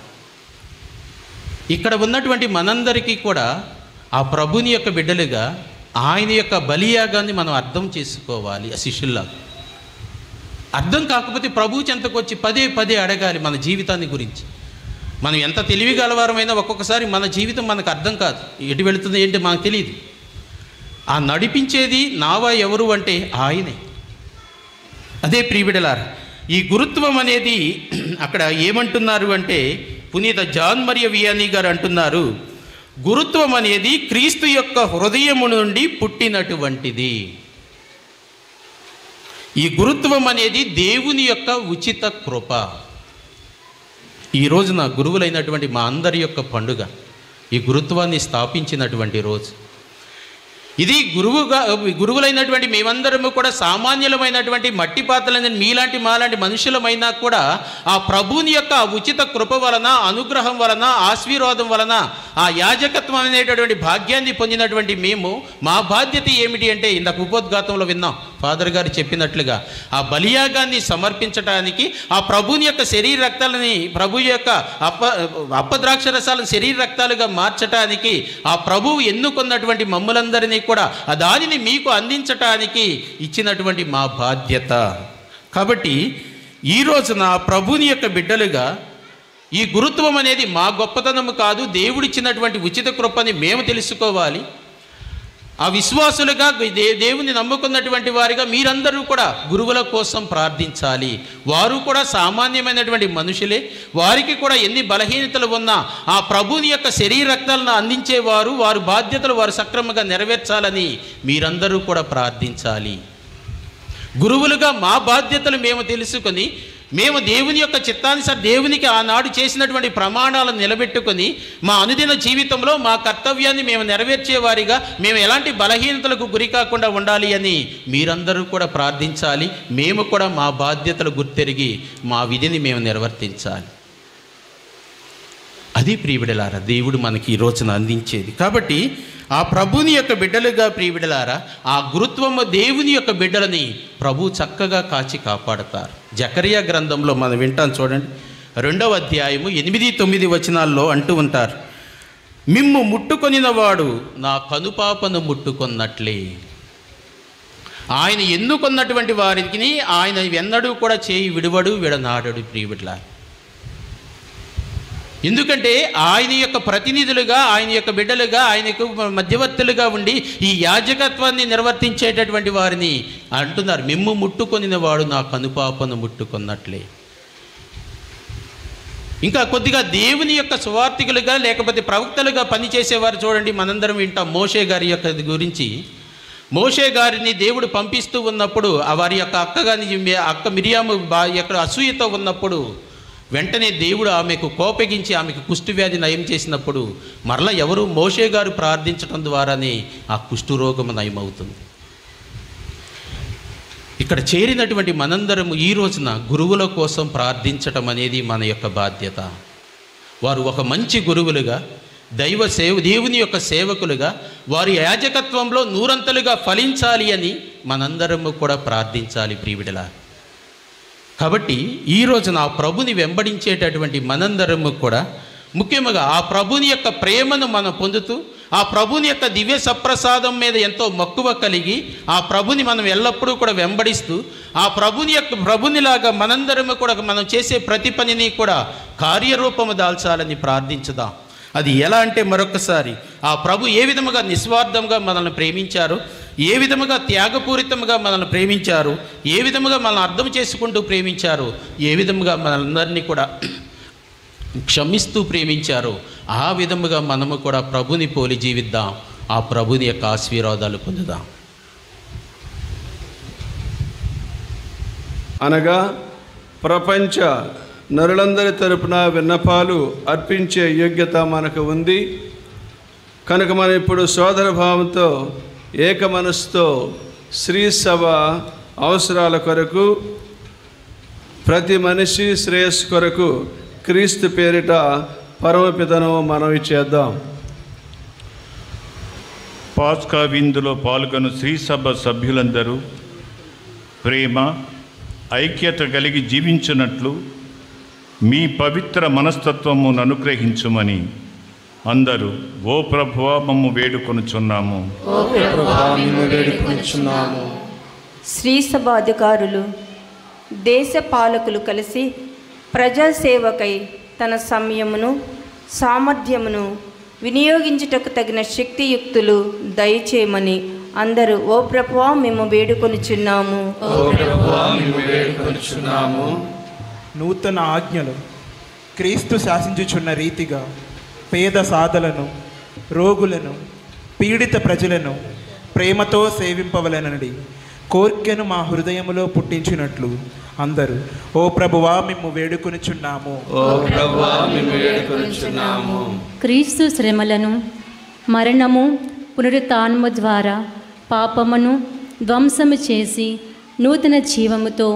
ఇక్కడ ఉన్నటువంటి మనందరికీ కూడా ఆ ప్రభుని యొక్క బిడ్డలుగా ఆయన యొక్క బలియాగాన్ని మనం అర్థం చేసుకోవాలి. ఆ శిష్యుల్లా అర్థం కాకపోతే ప్రభు చెంతకు వచ్చి పదే అడగాలి మన జీవితాన్ని గురించి. మనం ఎంత తెలివిగలవారమైనా ఒక్కొక్కసారి మన జీవితం మనకు అర్థం కాదు, ఎటు వెళుతుంది ఏంటి మనకు తెలియదు. ఆ నడిపించేది నావా ఎవరు అంటే ఆయనే. అదే ప్రియబిడ్డలారా, ఈ గురుత్వం అనేది అక్కడ ఏమంటున్నారు అంటే, పునీత జాన్ మరియ వియానీ గారు అంటున్నారు, గురుత్వం అనేది క్రీస్తు యొక్క హృదయము నుండి పుట్టినటువంటిది. ఈ గురుత్వం అనేది దేవుని యొక్క ఉచిత కృప. ఈ రోజున గురువులైనటువంటి మా అందరి యొక్క పండుగ, ఈ గురుత్వాన్ని స్థాపించినటువంటి రోజు ఇది. గురువులైనటువంటి మేమందరము కూడా సామాన్యులమైనటువంటి మట్టి పాత్రలైన మీలాంటి మాలాంటి మనుషులమైనా కూడా ఆ ప్రభుని యొక్క ఉచిత కృప వలన, అనుగ్రహం వలన, ఆశీర్వాదం వలన ఆ యాజకత్వం అనేటటువంటి భాగ్యాన్ని పొందినటువంటి మేము, మా బాధ్యత ఏమిటి అంటే, ఇందాక ఉపోద్ఘాతంలో విన్నాం ఫాదర్ గారు చెప్పినట్లుగా, ఆ బలియాగాన్ని సమర్పించడానికి, ఆ ప్రభుని యొక్క శరీర రక్తాలని, ప్రభు యొక్క అప్పద్రాక్ష రసాలను శరీర రక్తాలుగా మార్చటానికి ఆ ప్రభువు ఎన్నుకున్నటువంటి మమ్ములందరినీ కూడా ఆ దానిని మీకు అందించటానికి ఇచ్చినటువంటి మా బాధ్యత. కాబట్టి ఈ రోజున ప్రభుని యొక్క బిడ్డలుగా ఈ గురుత్వం అనేది మా గొప్పతనము కాదు, దేవుడిచ్చినటువంటి ఉచిత కృపని మేము తెలుసుకోవాలి. ఆ విశ్వాసులుగా దేవుని నమ్ముకున్నటువంటి వారిగా మీరందరూ కూడా గురువుల కోసం ప్రార్థించాలి. వారు కూడా సామాన్యమైనటువంటి మనుషులే, వారికి కూడా ఎన్ని బలహీనతలు ఉన్నా ఆ ప్రభుని యొక్క శరీర రక్తాలను అందించేవారు, వారి బాధ్యతలు వారు సక్రమంగా నెరవేర్చాలని మీరందరూ కూడా ప్రార్థించాలి. గురువులుగా మా బాధ్యతలు మేము తెలుసుకొని, మేము దేవుని యొక్క చిత్తానుసారం దేవునికి ఆనాడు చేసినటువంటి ప్రమాణాలను నిలబెట్టుకొని మా అనుదిన జీవితంలో మా కర్తవ్యాన్ని మేము నెరవేర్చేవారిగా, మేము ఎలాంటి బలహీనతలకు గురి కాకుండా ఉండాలి అని మీరందరూ కూడా ప్రార్థించాలి. మేము కూడా మా బాధ్యతలు గుర్తెరిగి మా విధిని మేము నిర్వర్తించాలి. అది ప్రియబిడలారా దేవుడు మనకి ఈ రోజున అందించేది. కాబట్టి ఆ ప్రభుని యొక్క బిడ్డలుగా ప్రియబిడలారా, ఆ గురుత్వము దేవుని యొక్క బిడ్డలని ప్రభు చక్కగా కాచి కాపాడతారు. జకరియా గ్రంథంలో మనం వింటాం చూడండి, 2వ అధ్యాయము 8-9 వచనాల్లో అంటూ ఉంటారు, మిమ్ము ముట్టుకొనినవాడు నా కనుపాపను ముట్టుకొన్నట్లే. ఆయన ఎన్నుకొన్నటువంటి వారికి ఆయన ఎన్నడూ కూడా చేయి విడువడు, విడనాడడు. ప్రియబిడ్డలారా, ఎందుకంటే ఆయన యొక్క ప్రతినిధులుగా, ఆయన యొక్క బిడ్డలుగా, ఆయనకు మధ్యవర్తులుగా ఉండి ఈ యాజకత్వాన్ని నిర్వర్తించేటటువంటి వారిని అంటున్నారు, మిమ్ము ముట్టుకొనిన వాడు నా కనుపాపను ముట్టుకున్నట్లే. ఇంకా కొద్దిగా దేవుని యొక్క సువార్థికులుగా లేకపోతే ప్రవక్తలుగా పనిచేసేవారు చూడండి, మనందరం వింటాం మోషే గారి యొక్క గురించి. మోషే గారిని దేవుడు పంపిస్తూ ఉన్నప్పుడు వారి యొక్క అక్క మిరియాము ఎక్కడ అసూయతో ఉన్నప్పుడు వెంటనే దేవుడు ఆమెకు కోపగించి ఆమెకు కుష్ఠవ్యాధి నయం చేసినప్పుడు మరలా ఎవరు మోషే గారు ప్రార్థించడం ద్వారానే ఆ కుష్ఠరోగము నయమవుతుంది. ఇక్కడ చేరినటువంటి మనందరము ఈ రోజున గురువుల కోసం ప్రార్థించటం అనేది మన యొక్క బాధ్యత. వారు ఒక మంచి గురువులుగా దేవుని యొక్క సేవకులుగా వారి యాజకత్వంలో నూరంతలుగా ఫలించాలి అని మనందరము కూడా ప్రార్థించాలి ప్రియబిడ్డలారా. కాబట్టి ఈ రోజున ఆ ప్రభుని వెంబడించేటటువంటి మనందరము కూడా ముఖ్యంగా ఆ ప్రభుని యొక్క ప్రేమను మనం పొందుతూ ఆ ప్రభుని యొక్క దివ్య సప్రసాదం మీద ఎంతో మక్కువ కలిగి ఆ ప్రభుని మనం ఎల్లప్పుడూ కూడా వెంబడిస్తూ ఆ ప్రభునిలాగా మనందరము కూడా మనం చేసే ప్రతి పనిని కూడా కార్యరూపము దాల్చాలని ప్రార్థించుదాం. అది ఎలా అంటే మరొకసారి ఆ ప్రభు ఏ విధముగా నిస్వార్థంగా మనల్ని ప్రేమించారు, ఏ విధముగా త్యాగపూరితంగా మనల్ని ప్రేమించారు, ఏ విధముగా మనల్ని అర్థం చేసుకుంటూ ప్రేమించారు, ఏ విధముగా మనందరినీ కూడా క్షమిస్తూ ప్రేమించారు, ఆ విధముగా మనము కూడా ప్రభుని పోలి జీవిద్దాం. ఆ ప్రభుని యొక్క ఆశీర్వాదాలు పొందుదాం. అనగా ప్రపంచ నరులందరి తరపున విన్నపాలు అర్పించే యోగ్యత మనకు ఉంది కనుక మనం ఇప్పుడు సోదర భావంతో ఏక మనసుతో శ్రీ సభ అవసరాల కొరకు ప్రతి మనిషి శ్రేయస్సు కొరకు క్రీస్తు పేరిట పరమపితను మనవి చేద్దాం. పాస్కా విందులో పాల్గొను శ్రీసభ సభ్యులందరూ ప్రేమ ఐక్యత కలిగి జీవించినట్లు మీ పవిత్ర మనస్తత్వమును అనుగ్రహించుమని అందరూ ఓ ప్రభువా మమ్ము వేడుకొనుచున్నాము. శ్రీసభ అధికారులు దేశ పాలకులు కలిసి ప్రజాసేవకై తన సమయమును సామర్థ్యమును వినియోగించుటకు తగిన శక్తియుక్తులు దయచేయమని అందరూ ఓ ప్రభువా మేము వేడుకొనుచున్నాము. నూతన ఆజ్ఞలు క్రీస్తు శాసించుచున్న రీతిగా పేద సాధలను, రోగులను, పీడిత ప్రజలను ప్రేమతో సేవింపవలెనని కోర్కెను మా హృదయములో పుట్టించినట్లు అందరూ ఓ ప్రభువా మేము వేడుకొనుచున్నాము. క్రీస్తు శ్రమలను, మరణము, పునరుత్థానము ద్వారా పాపమును ధ్వంసము చేసి నూతన జీవముతో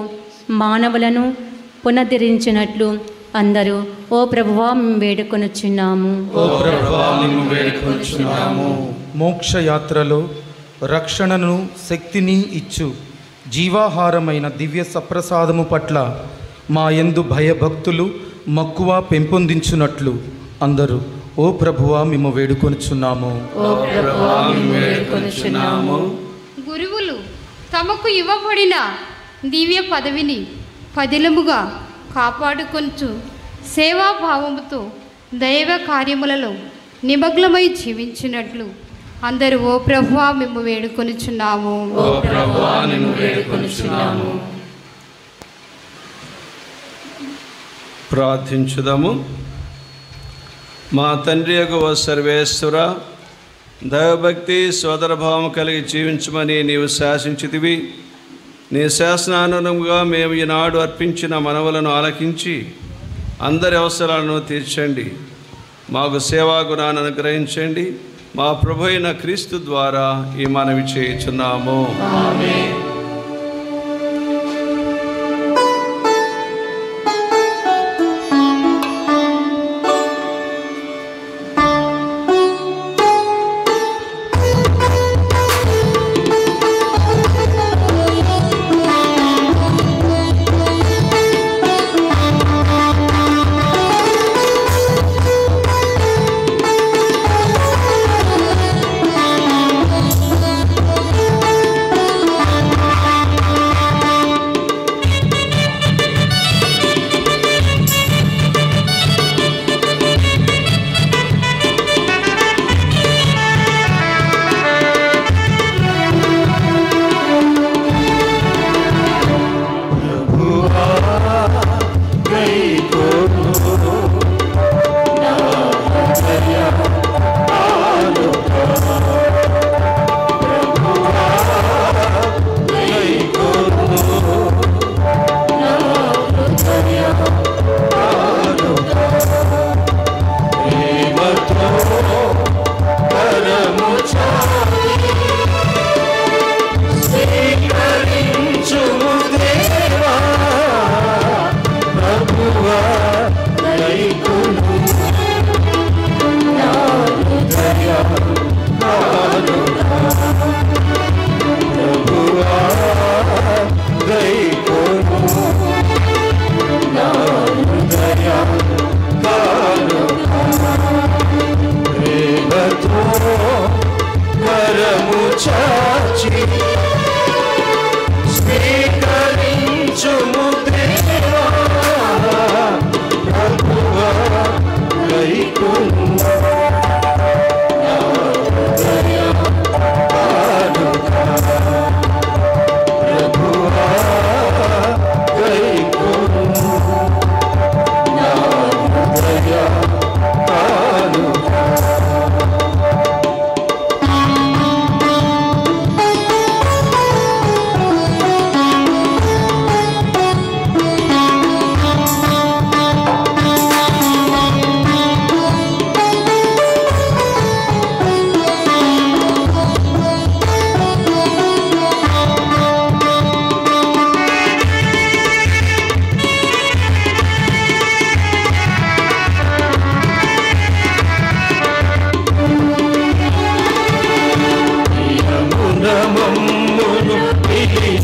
మానవులను పునరుద్ధరించినట్లు అందరూ ఓ ప్రభువా మేము వేడుకొనుచున్నాము. మోక్షయాత్రలో రక్షణను, శక్తిని ఇచ్చు జీవాహారమైన దివ్య సప్రసాదము పట్ల మా యందు భయభక్తులు మక్కువ పెంపొందించున్నట్లు అందరూ ఓ ప్రభువా మేము వేడుకొనుచున్నాము. గురువులు తమకు ఇవ్వబడిన దివ్య పదవిని పదిలముగా కాపాడుకొంచు సేవాభావముతో దైవ కార్యములలో నిమగ్నమై జీవించినట్లు అందరూ ఓ ప్రభువా మేము వేడుకొనుచున్నాము. ప్రార్థించుదాము. మా తండ్రి యెహోవ సర్వేశ్వర, దైవభక్తి సోదరభావం కలిగి జీవించమని నీవు శాసించితివి. నీ శాసనానుగుణంగా మేము ఈనాడు అర్పించిన మనవులను ఆలకించి అందరి అవసరాలను తీర్చండి. మాకు సేవా గుణాన్ని అనుగ్రహించండి. మా ప్రభు అయిన క్రీస్తు ద్వారా ఈ మనవి చేయుచున్నాము.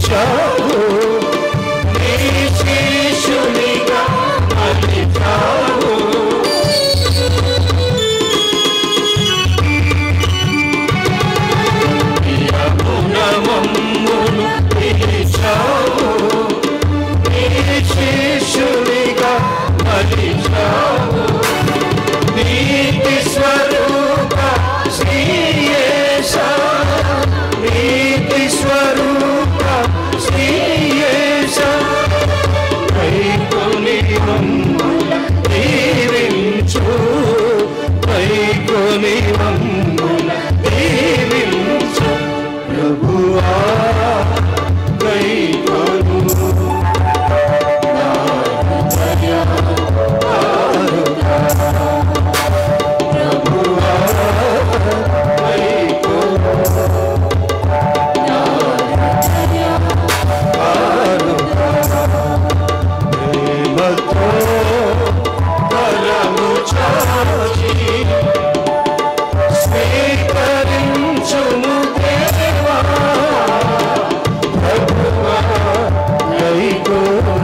మలిచావు నీ శిష్యునిగా మలిచావు మమ్మును పిలిచావు నీ శిష్యునిగా మలిచావు నీతి స్వరూప శ్రీయేశ నీతి స్వరూప శ్రీయేశ కైకొని మమ్ముల దీవించు కైకొని మమ్ముల దీవించు ప్రభువా కైకొను నా హృదయ ప్రభువా కైకొను నా హృదయ ప్రేమతో కరము చాచి స్వీకరించుము దేవా ప్రభువా కైకొను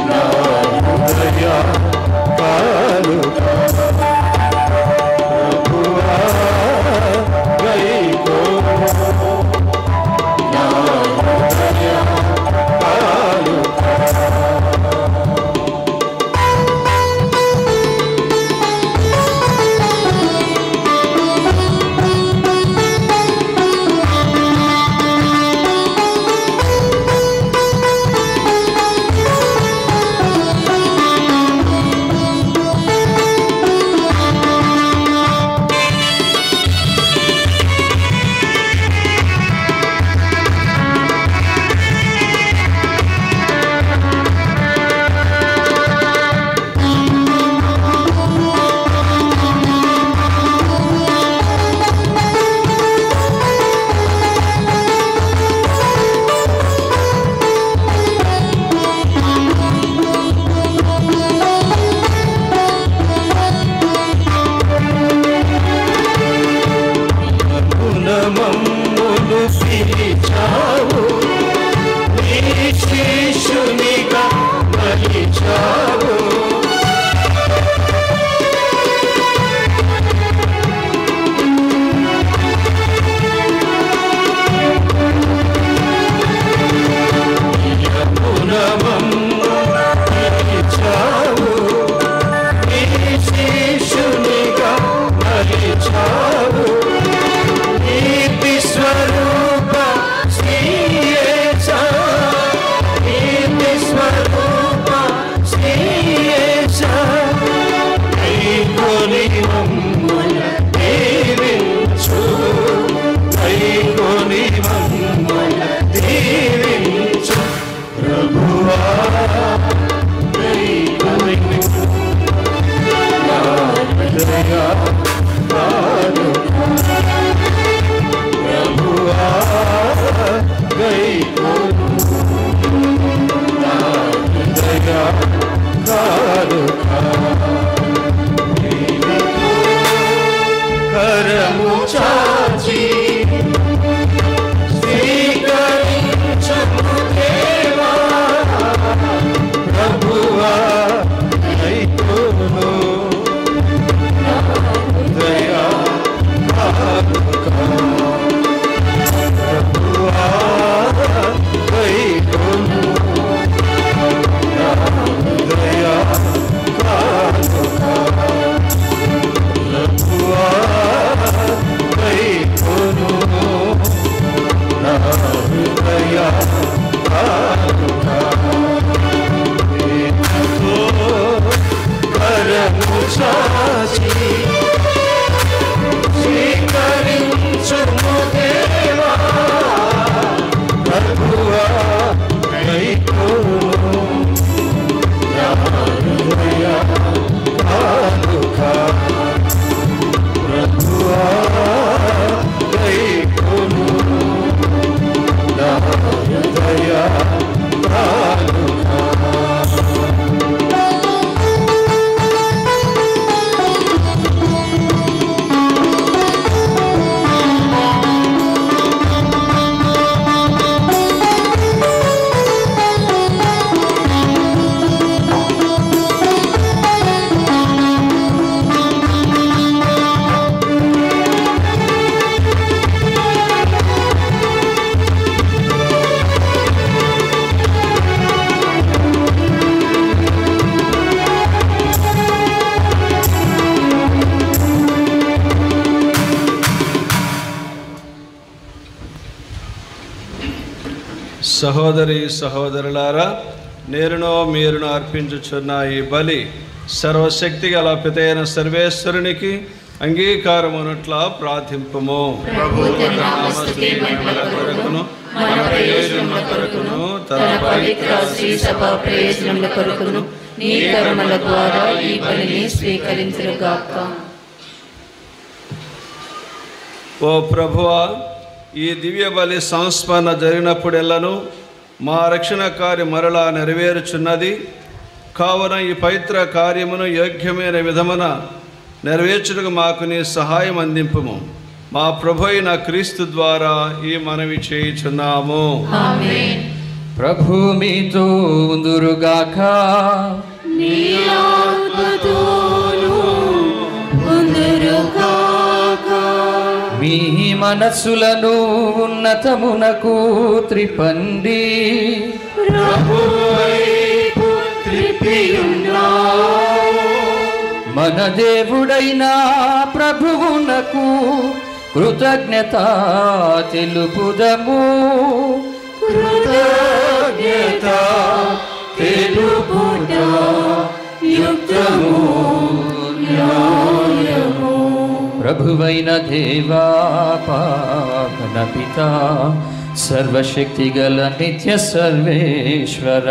నా హృదయ కానుక ప్రభువా కైకొను నా హృదయ కానుక మమ్మును పిలిచావు నీ శిష్యునిగా మలిచావు మమ్మును పిలిచావు నీ శిష్యునిగా మలిచావు నీతి స్వరూప శ్రీయేశ నీతి స్వరూప శ్రీయేశ కైకొని మమ్ముల దీవించు కైకొని మమ్ముల దీవించు ప్రభువా కైకొని నా హృదయ ప్రభువా కైకొను నా హృదయ కానుక కరము చాచి స్వీకరించుము దేవా ప్రభువా కైకొను నా హృదయ కానుక ప్రభువా కైకొను నా హృదయ కానుక ప్రభువా కైకొను నా హృదయ కానుక ప్రేమతో కరము చాచి స్వీకరించుము దేవా ప్రభువా కైకొను నా హృదయ కానుక ప్రభువా కైకొను నా హృదయ కానుక సహోదరి సహోదరులారా, నేరునో మీరును అర్పించుచున్న ఈ బలి సర్వశక్తి గల పితైన సర్వేశ్వరునికి అంగీకారమునట్లా ప్రార్థింపము. మన ప్రయోజనముల కొరకును తన పవిత్ర శ్రీ సభ ప్రయోజనముల కొరకును నీ కర్మల ద్వారా ఈ బలిని స్వీకరించుగాక. ఓ ప్రభువా, ఈ దివ్య బలి సంస్మరణ జరిగినప్పుడెల్లను మా రక్షణ కార్యం మరలా నెరవేరుచున్నది. కావున ఈ పవిత్ర కార్యమును యోగ్యమైన విధమున నెరవేర్చుటకు మాకు నీ సహాయం అందింపుము. మా ప్రభు అయిన క్రీస్తు ద్వారా ఈ మనవి చేయుచున్నాము. ప్రభు మీతో ఉందురుగాక. మీ మనస్సులను ఉన్నతమునకు త్రిపండి. మన దేవుడైన ప్రభువునకు కృతజ్ఞత తెలుపుదము. కృతజ్ఞత తెలుపుట యుక్తము న్యాయము. ప్రభువైన దేవా పావన పితా సర్వశక్తి గల నిత్య సర్వేశ్వర,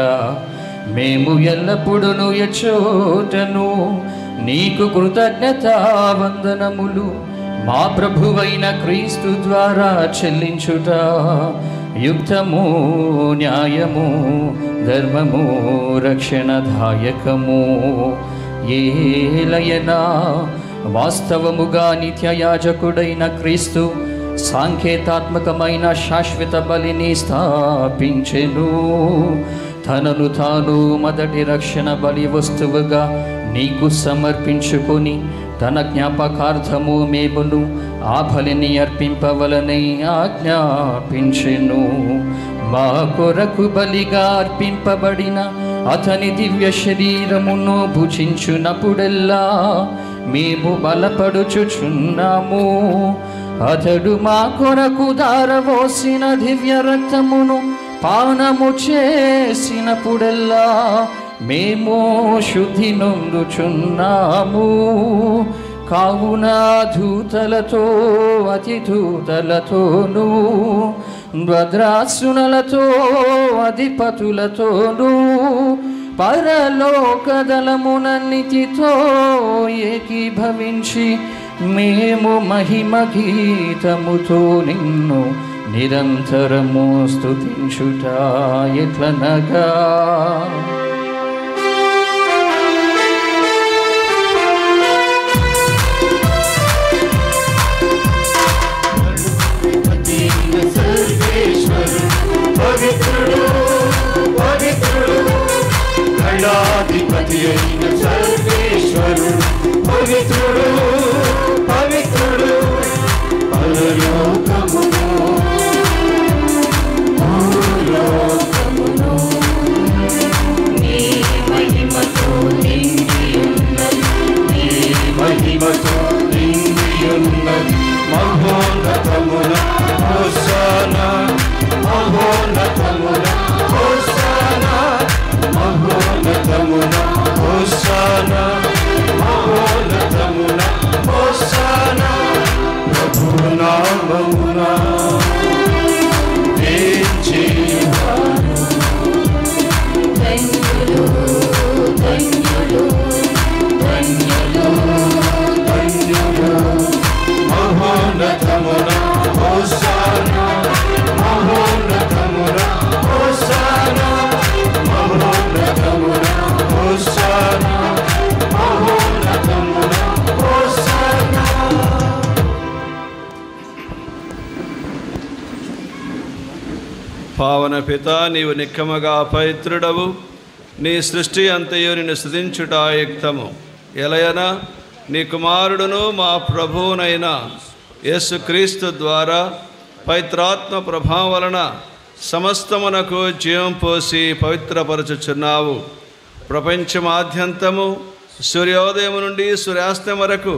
మేము ఎల్లప్పుడూ ఎచ్చోటను నీకు కృతజ్ఞత వందనములు మా ప్రభువైన క్రీస్తు ద్వారా చెల్లించుట యుక్తము న్యాయము ధర్మము రక్షణదాయకము. ఏలయనా వాస్తవముగా నిత్యయాజకుడైన క్రీస్తు సాంకేతాత్మకమైన శాశ్వత బలిని స్థాపించెను. తనను తాను మొదటి రక్షణ బలి వస్తువుగా నీకు సమర్పించుకొని తన జ్ఞాపకార్థము మేమును ఆ బలిని అర్పింపవలనై ఆజ్ఞాపించెను. మా కొరకు బలిగా అర్పింపబడిన అతని దివ్య శరీరమును భుజించునప్పుడెల్లా మేము బలపడుచుచున్నాము. అతడు మా కొరకు దారవోసిన దివ్య రక్తమును పానము చేసినప్పుడెల్లా మేము శుద్ధి నొందుచున్నాము. కావున దూతలతో అతిదూతలతోనూ భద్రాసునులతో అధిపతులతోనూ పరలోకదళమునన్నిటితో ఏకీభవించి మేము మహిమ గీతముతో నిన్ను నిరంతరము స్తుతించుట ఎట్లనగా, పవిత్రుడు పవిత్రుడు గణాధిపతి అయిన సర్వేశ్వరుడు, పవిత్రుడు పవిత్రుడు పరలోకమును భూలోకమును నీ మహిమతో నిండి ఉన్నది. నీ మహిమతో నిండి ఉన్నది. మహోన్నతమున హోసానా మహోన్నతమున హోసానా మహోన్నతమున హోసానా మహోన్నతమున హోసానా. ప్రభు నామమున వేంచేవారు ధన్యులు ధన్యులు ధన్యులు ధన్యులు. మహోన్నతమున హోసానా మహోన్నతమున హోసానా మహోన్నతమున హోసానా మహోన్నతమున హోసానా. పావన పిత, నీవు నిక్కమగా పవిత్రుడవు. నీ సృష్టి అంతయు నిన్ను స్తుతించుట యుక్తము. ఎలయనా నీ కుమారుడును మా ప్రభువునైన యేసుక్రీస్తు ద్వారా పవిత్రాత్మ ప్రభావం వలన సమస్తమునకు జీవం పోసి పవిత్రపరచుచున్నావు. ప్రపంచమాద్యంతము సూర్యోదయం నుండి సూర్యాస్తం వరకు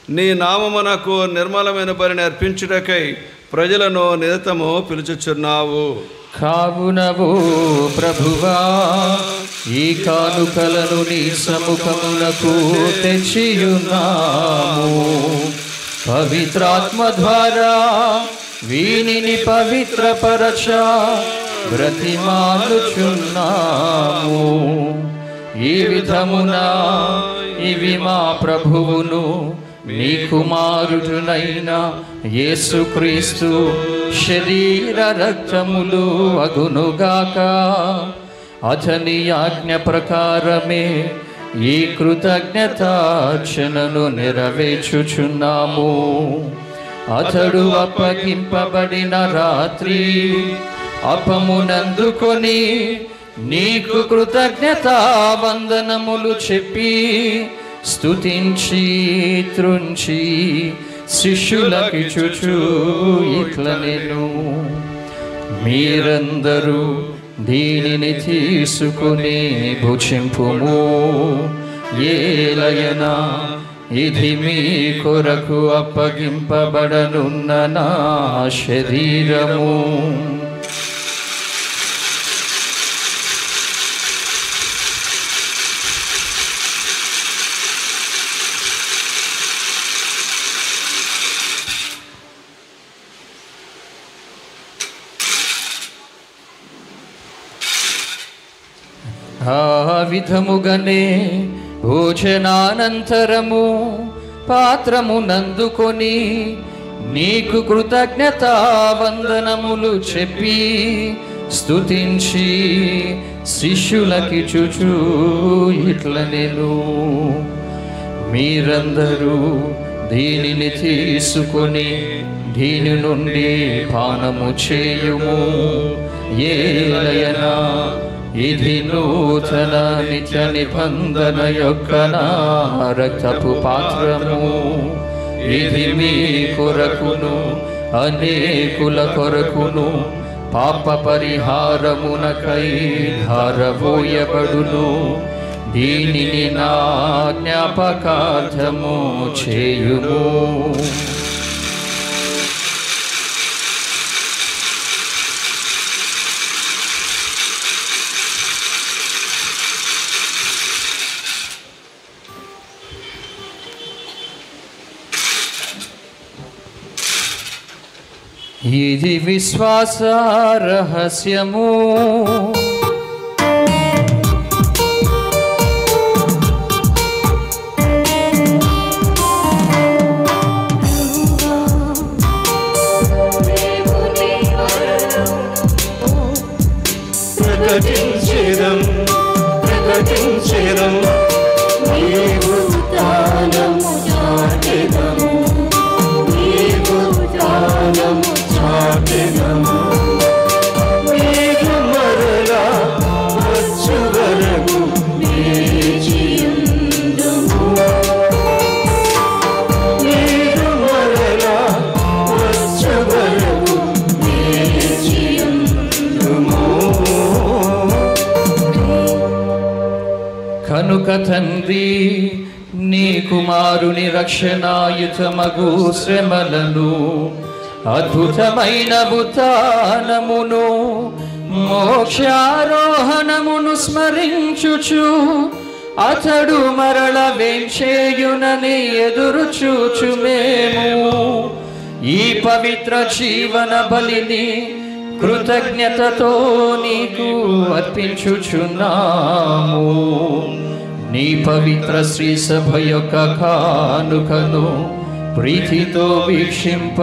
నీ నామమునకు నిర్మలమైన బలిని అర్పించుటకై ప్రజలను నిరతము పిలుచుచున్నావు. కావునవు ప్రభువా, ఈ కానుకలను నీ సముఖమునకు తెచ్చియున్నాము. పవిత్రాత్మ ద్వారా వీనిని పవిత్రపరచ బ్రతిమాలుచున్నాము. ఈ విధమున ఇవి మా ప్రభువును నీ కుమారుడునైన యేసుక్రీస్తు శరీర రక్తములు అగునుగాక. అతని ఆజ్ఞ ప్రకారమే ఈ కృతజ్ఞతార్చనను నెరవేర్చుచున్నాము. అతడు అప్పగింపబడిన రాత్రి అపమునందుకొని నీకు కృతజ్ఞతా వందనములు చెప్పి స్తుతించి త్రుంచి శిష్యులకిచ్చుచు ఇట్లనెను, మీరందరూ దీనిని తీసుకుని భుజింపుము. ఏలయనా ఇది మీ కొరకు అప్పగింపబడనున్న నా శరీరము. ఆ విధముగానే భోజనానంతరము పాత్రమునందుకొని నీకు కృతజ్ఞతా వందనములు చెప్పి స్తుతించి శిష్యులకిచ్చుచు ఇట్లనెను, మీరందరూ దీనిని తీసుకొని దీని నుండి పానము చేయుము. ఏలయనా ఇది నూతన నిత్య నిబంధన యొక్క నా రక్తపు పాత్రము. ఇది మీ కొరకును అనేకుల కొరకును పాప పరిహారమునకై ధారవోయబడును. దీనిని నా జ్ఞాపకార్థము చేయుము. ఇది విశ్వాస రహస్యము. ప్రకటించెదం నీవు తానము చాటెదము, నీవు తానము చాటెదము. నీవు మరలా వచ్చు వరకు వేచియుందుము, నీవు మరలా వచ్చు వరకు వేచియుందుము. కనుక తండ్రి, నీ కుమారుని రక్షణాయుతమగు శ్రమలను, అద్భుతమైన ఉత్థానమును, మోక్షారోహణమును స్మరించుచు అతడు మరల వేంచేయునని ఎదురు చూచు మేము ఈ పవిత్ర జీవన బలిని కృతజ్ఞతతో నీకు అర్పించుచున్నాము. నీ పవిత్ర శ్రీ సభ యొక్క కానుకను ప్రీతితో వీక్షింప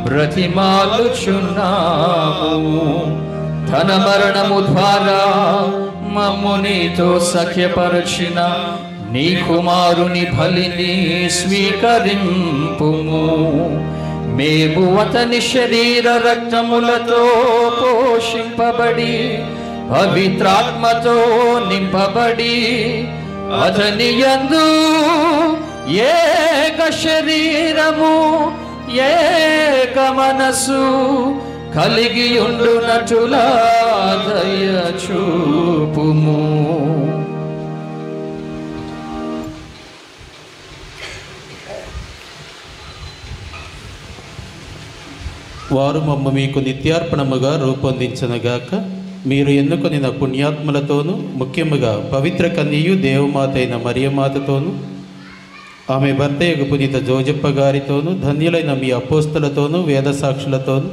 బ్రతిమాలుచున్నాము. తన మరణము ద్వారా మమ్ము నీతో సఖ్యపరచిన నీ కుమారుని బలిని స్వీకరింపుము. మేము అతని శరీర రక్తములతో పోషింపబడి పవిత్రాత్మతో నింపబడి అతని యందు ఏక శరీరము ఏక మనసు కలిగి ఉండునట్టులా దయ చూపుము. వారు మమ్మ మీకు నిత్యార్పణముగా రూపొందించనగాక. మీరు ఎన్నుకొనిన పుణ్యాత్ములతోనూ ముఖ్యముగా పవిత్ర కన్యయు దేవమాత అయిన మరియమాతతోనూ ఆమె భర్తయగు పునీత జోజప్ప గారితోనూ ధన్యులైన మీ అపోస్తలతోనూ వేదసాక్షులతోనూ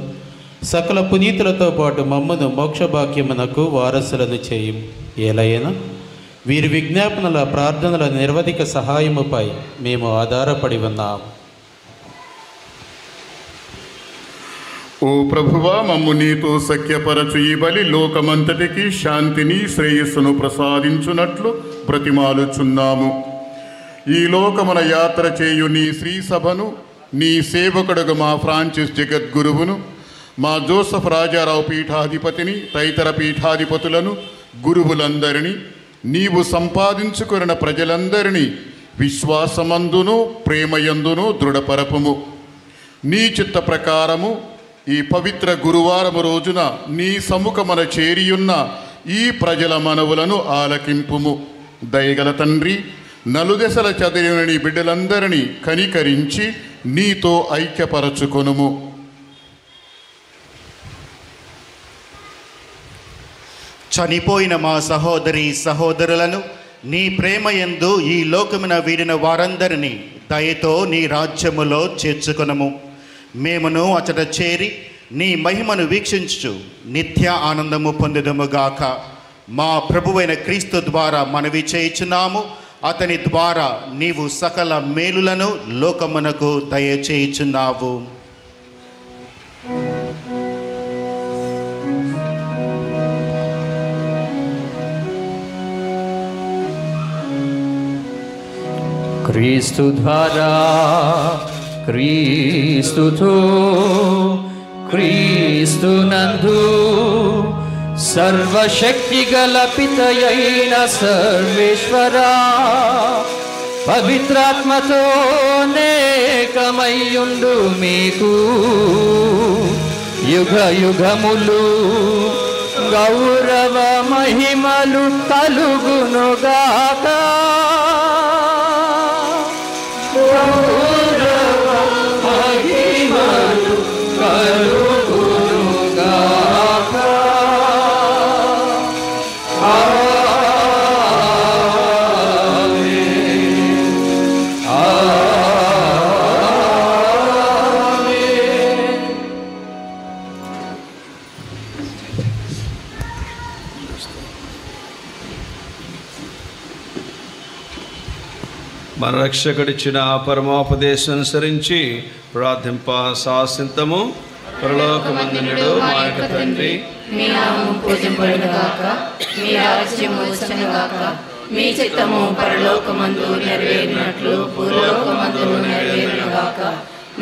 సకల పునీతులతో పాటు మమ్మను మోక్షభాగ్యమునకు వారసులను చేయం. ఏలైనా వీరి విజ్ఞాపనల ప్రార్థనల నిర్వధిక సహాయముపై మేము ఆధారపడి ఉన్నాం. ఓ ప్రభువా, మమ్ము నీతో సఖ్యపరచు ఈ బలి లోకమంతటికి శాంతిని శ్రేయస్సును ప్రసాదించునట్లు బ్రతిమాలుచున్నాము. ఈ లోకమున యాత్ర చేయు నీ శ్రీ సభను, నీ సేవకుడుగు మా ఫ్రాన్సిస్ జగద్గురువును, మా జోసఫ్ రాజారావు పీఠాధిపతిని, తదితర పీఠాధిపతులను, గురువులందరినీ, నీవు సంపాదించుకున్న ప్రజలందరినీ విశ్వాసమందును ప్రేమయందును దృఢపరపుము. నీ చిత్త ప్రకారము ఈ పవిత్ర గురువారము రోజున నీ సముఖమున చేరియున్న ఈ ప్రజల మనవులను ఆలకింపుము. దయగల తండ్రి, నలుదెసల చదివిన నీ బిడ్డలందరినీ కనికరించి నీతో ఐక్యపరచుకొనుము. చనిపోయిన మా సహోదరి సహోదరులను నీ ప్రేమయందు ఈ లోకమున వీడిన వారందరినీ దయతో నీ రాజ్యములో చేర్చుకొనము. మేమును అచట చేరి నీ మహిమను వీక్షించు నిత్య ఆనందము పొందుదముగాక. మా ప్రభువైన క్రీస్తు ద్వారా మనవి చేయుచున్నాము. అతని ద్వారా నీవు సకల మేలులను లోకమునకు దయచేయుచున్నావు. క్రీస్తు ద్వారా, క్రీస్తుతో, క్రీస్తునందు సర్వశక్తి గల పితయైన సర్వేశ్వరా, పవిత్రాత్మతో నేకమయ్యుండు మీకు యుగ యుగములు గౌరవ మహిమలు కలుగునుగాక. గౌరవ మహిమలు కలుగునుగాక. మన రక్షకుడిచ్చిన పరమోపదేశం అనుసరించి ప్రార్థింప శాసింతము. పరలోకమందునుడు మా యొక్క తండ్రి, మీ నామము పూజింపబడునుగాక, మీ రాజ్యము వచ్చునుగాక, మీ చిత్తము పరలోకమందు నెరవేరినట్లు భూలోకమందును నెరవేరునుగాక.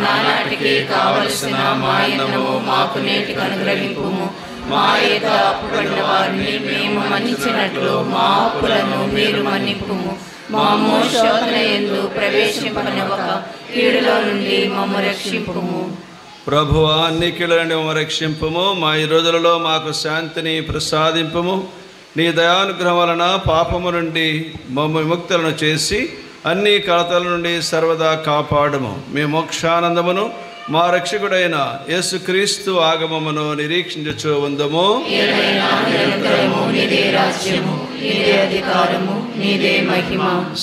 నానాటికి కావలసిన మా అన్నము మాకు నేటికి అనుగ్రహింపుము. మా యొక్క అప్పుపడిన వారిని మేము మన్నించినట్లు మా అప్పులను మీరు మన్నింపుము. మా శోధన యందు ప్రవేశింపనివ్వక కీడులో నుండి మమ్ము రక్షింపుము. ప్రభువా, అన్ని కీడుల నుండి మమ్ము రక్షింపుము. మా ఈ రోజులలో మాకు శాంతిని ప్రసాదింపుము. నీ దయానుగ్రహం వలన పాపము నుండి మమ్ము విముక్తులను చేసి అన్ని కలతల నుండి సర్వదా కాపాడుము. మీ మోక్షానందమును మా రక్షకుడైన యేసుక్రీస్తు ఆగమమును నిరీక్షించుచు ఉందము.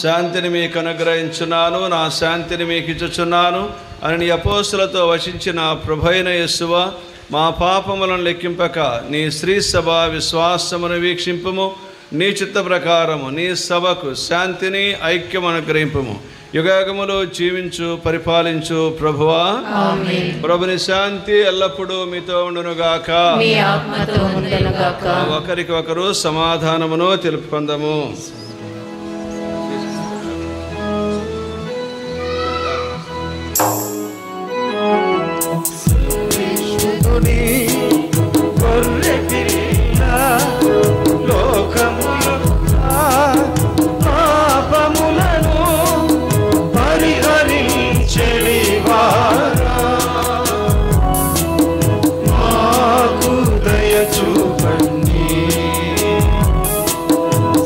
శాంతిని మీకు అనుగ్రహించున్నాను, నా శాంతిని మీకు ఇచ్చుచున్నాను అని నీ అపోస్తులతో వచించిన ప్రభువైన యేసువా, మా పాపములను లెక్కింపక నీ శ్రీ సభ విశ్వాసమును వీక్షింపుము. నీ చిత్త ప్రకారము నీ సభకు శాంతిని ఐక్యము అనుగ్రహింపుము. యుగయుగములు జీవించు పరిపాలించు ప్రభువా, ప్రభుని శాంతి ఎల్లప్పుడూ మీతో ఉండునుగాక. ఒకరికి ఒకరు సమాధానమును తెలుపుకుందాము.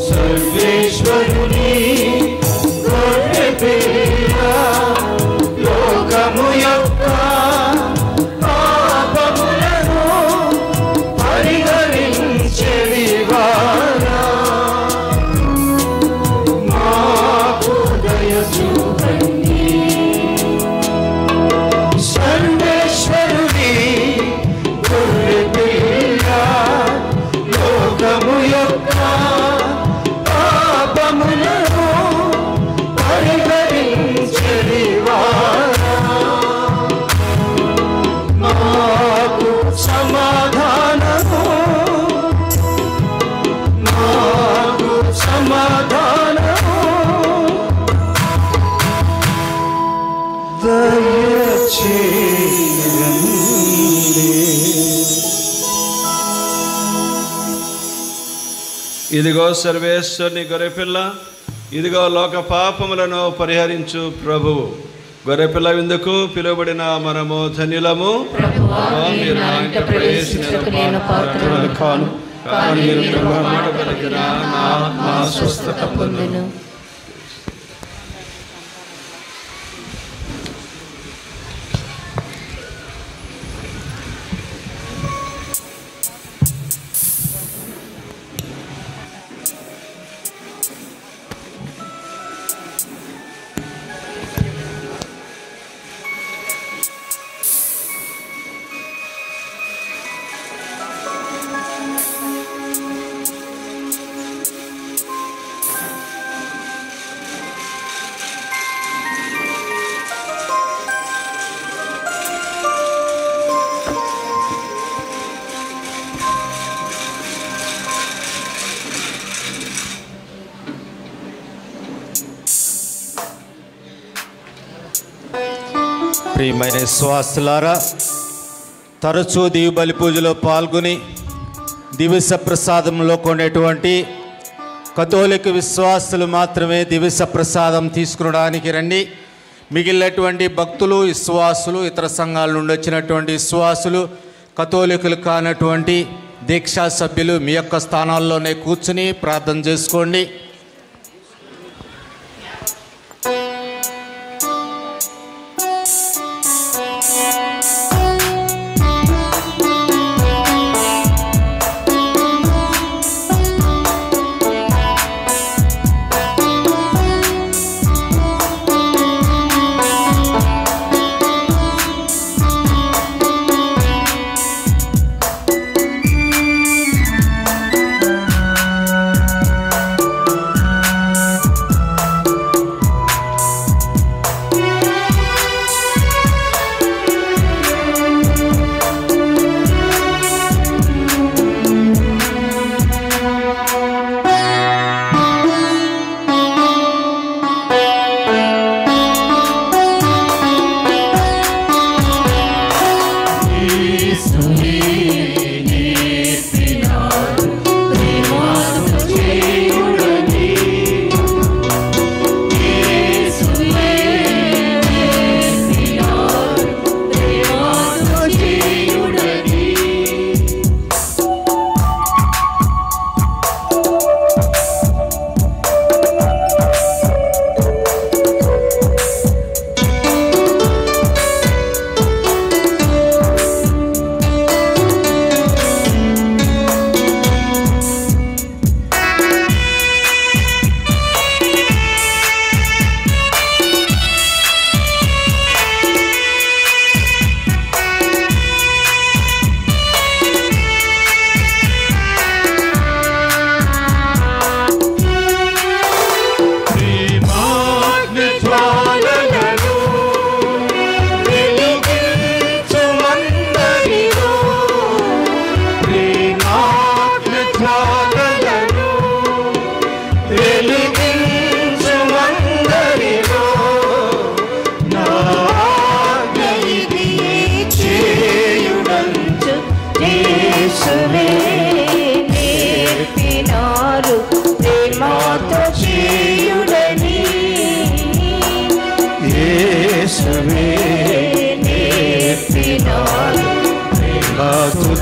సర్వే ఇదిగో సర్వేశ్వరుని గొర్రెపిల్ల, ఇదిగో లోక పాపములను పరిహరించు ప్రభువు. గొర్రెపిల్ల విందుకు పిలువబడిన మనము ధన్యులము. మీరు నా ఇంట ప్రవేశించుటకు నేను పాత్రుడను కాను, కానీ మీరు ప్రభువు మాట పలికిన నా ఆత్మ స్వస్థత పొందును. ప్రియమైన విశ్వాసులారా, తరచూ దివ్య బలి పూజలో పాల్గొని దివ్య ప్రసాదంలో కొనేటువంటి కథోలిక విశ్వాసులు మాత్రమే దివ్య ప్రసాదం తీసుకునడానికి రండి. మిగిలినటువంటి భక్తులు, విశ్వాసులు, ఇతర సంఘాల నుండి వచ్చినటువంటి విశ్వాసులు, కథోలికులు కానటువంటి దీక్షా సభ్యులు మీ యొక్క స్థానాల్లోనే కూర్చుని ప్రార్థన చేసుకోండి.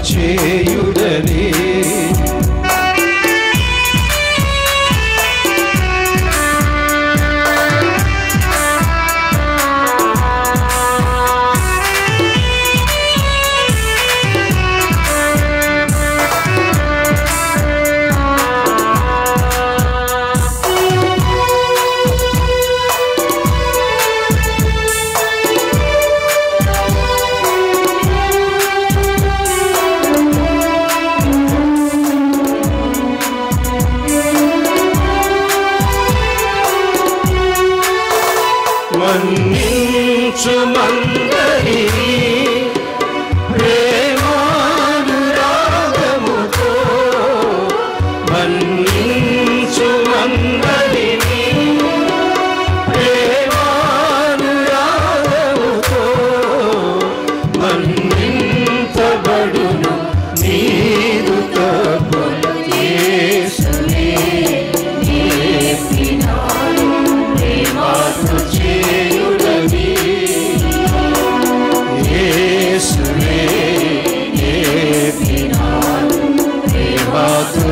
చేయుడని నీదు తప్పులు యేసునే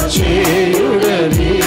చేయుడని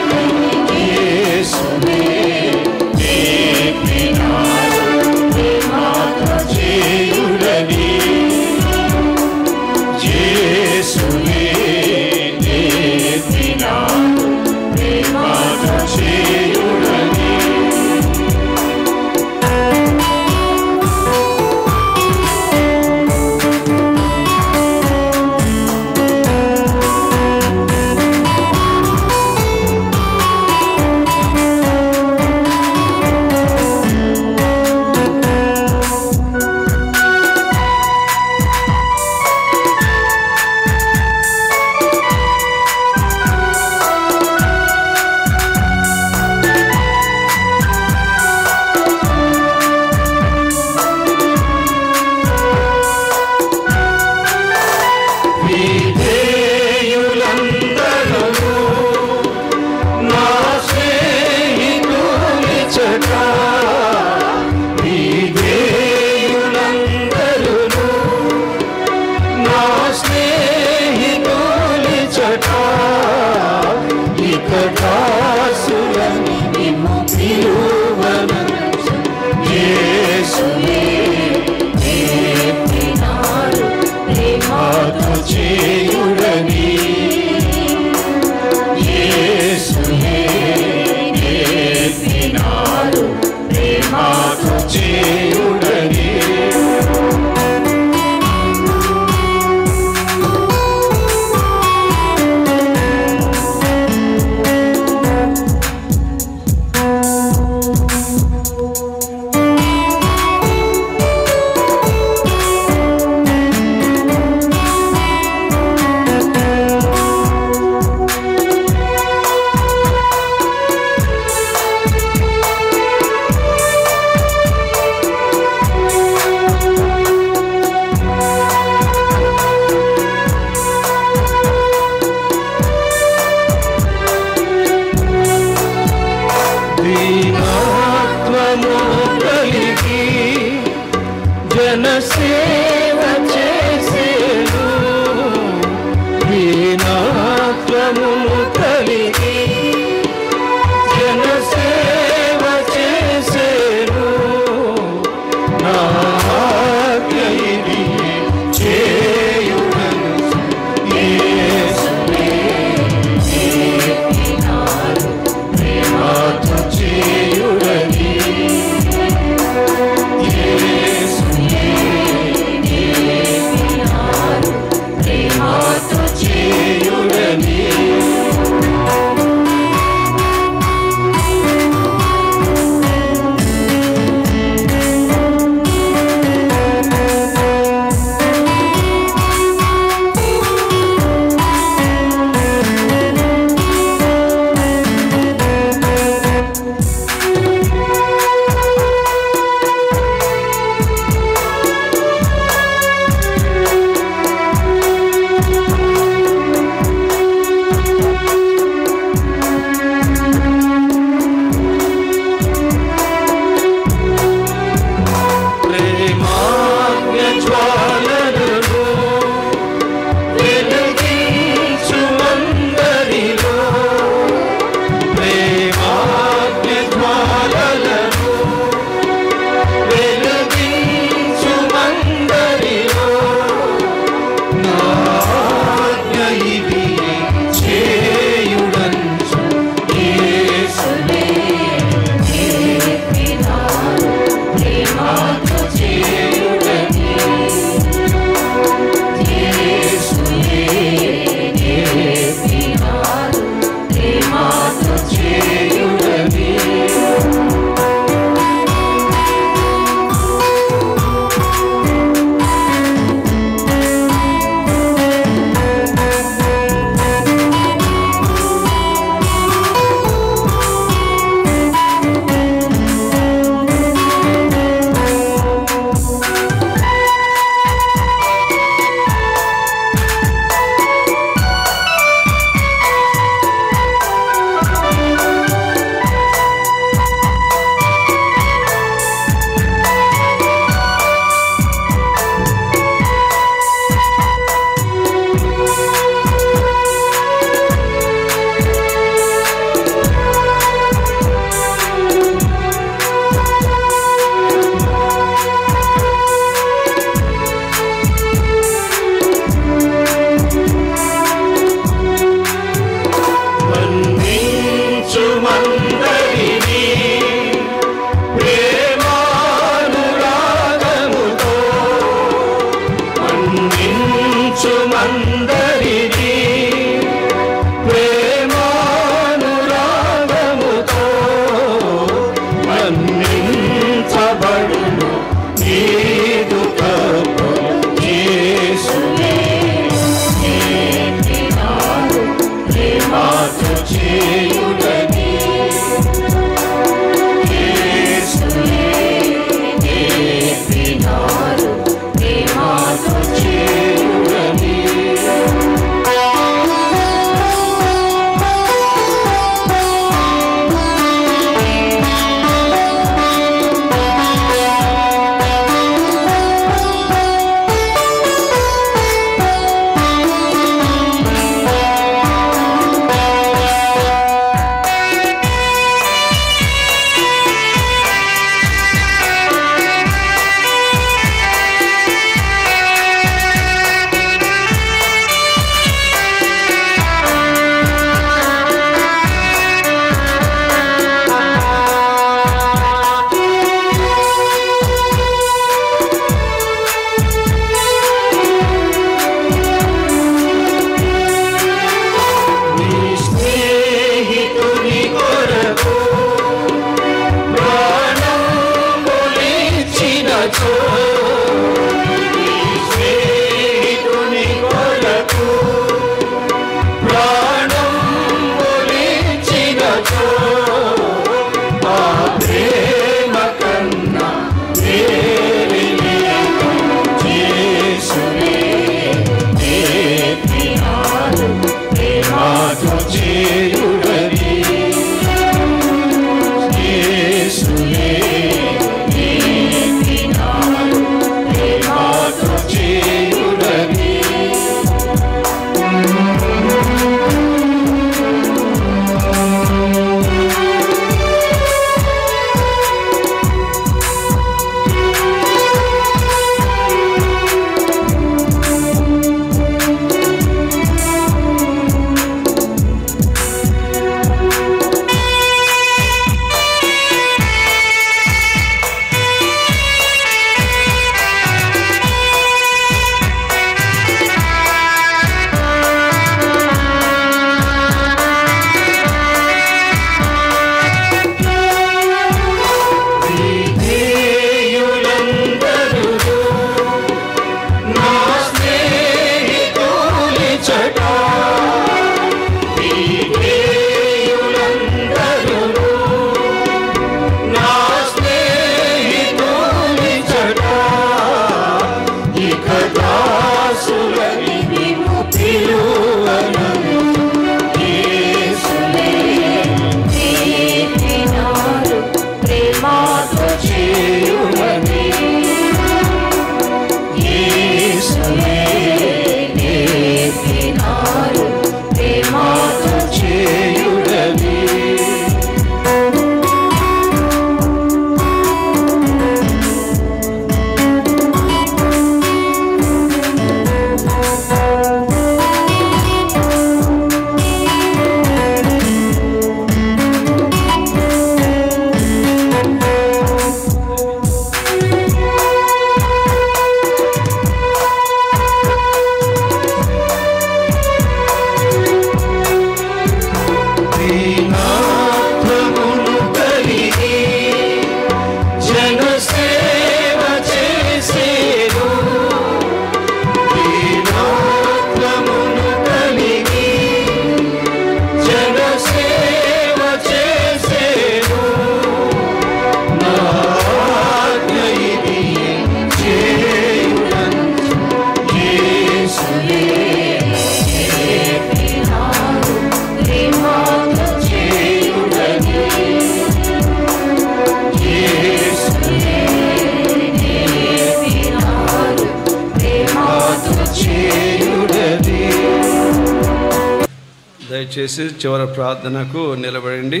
దయచేసి చివరి ప్రార్థనకు నిలబడండి.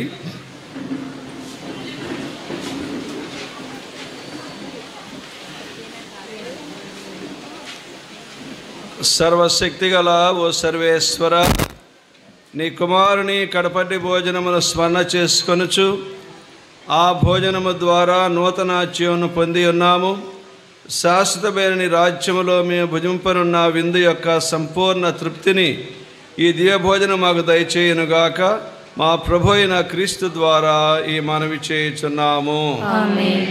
సర్వశక్తిగల ఓ సర్వేశ్వర, నీ కుమారుని కడపటి భోజనమును స్మరణ చేసుకొనుచు ఆ భోజనము ద్వారా నూతన జీవను పొంది ఉన్నాము. శాశ్వతమైన నీ రాజ్యములో మేము భుజింపనున్న విందు యొక్క సంపూర్ణ తృప్తిని ఈ దివ్యభోజనం మాకు దయచేయునుగాక. మా ప్రభు అయిన క్రీస్తు ద్వారా ఈ మనవి చేయుచున్నాము. ఆమేన్.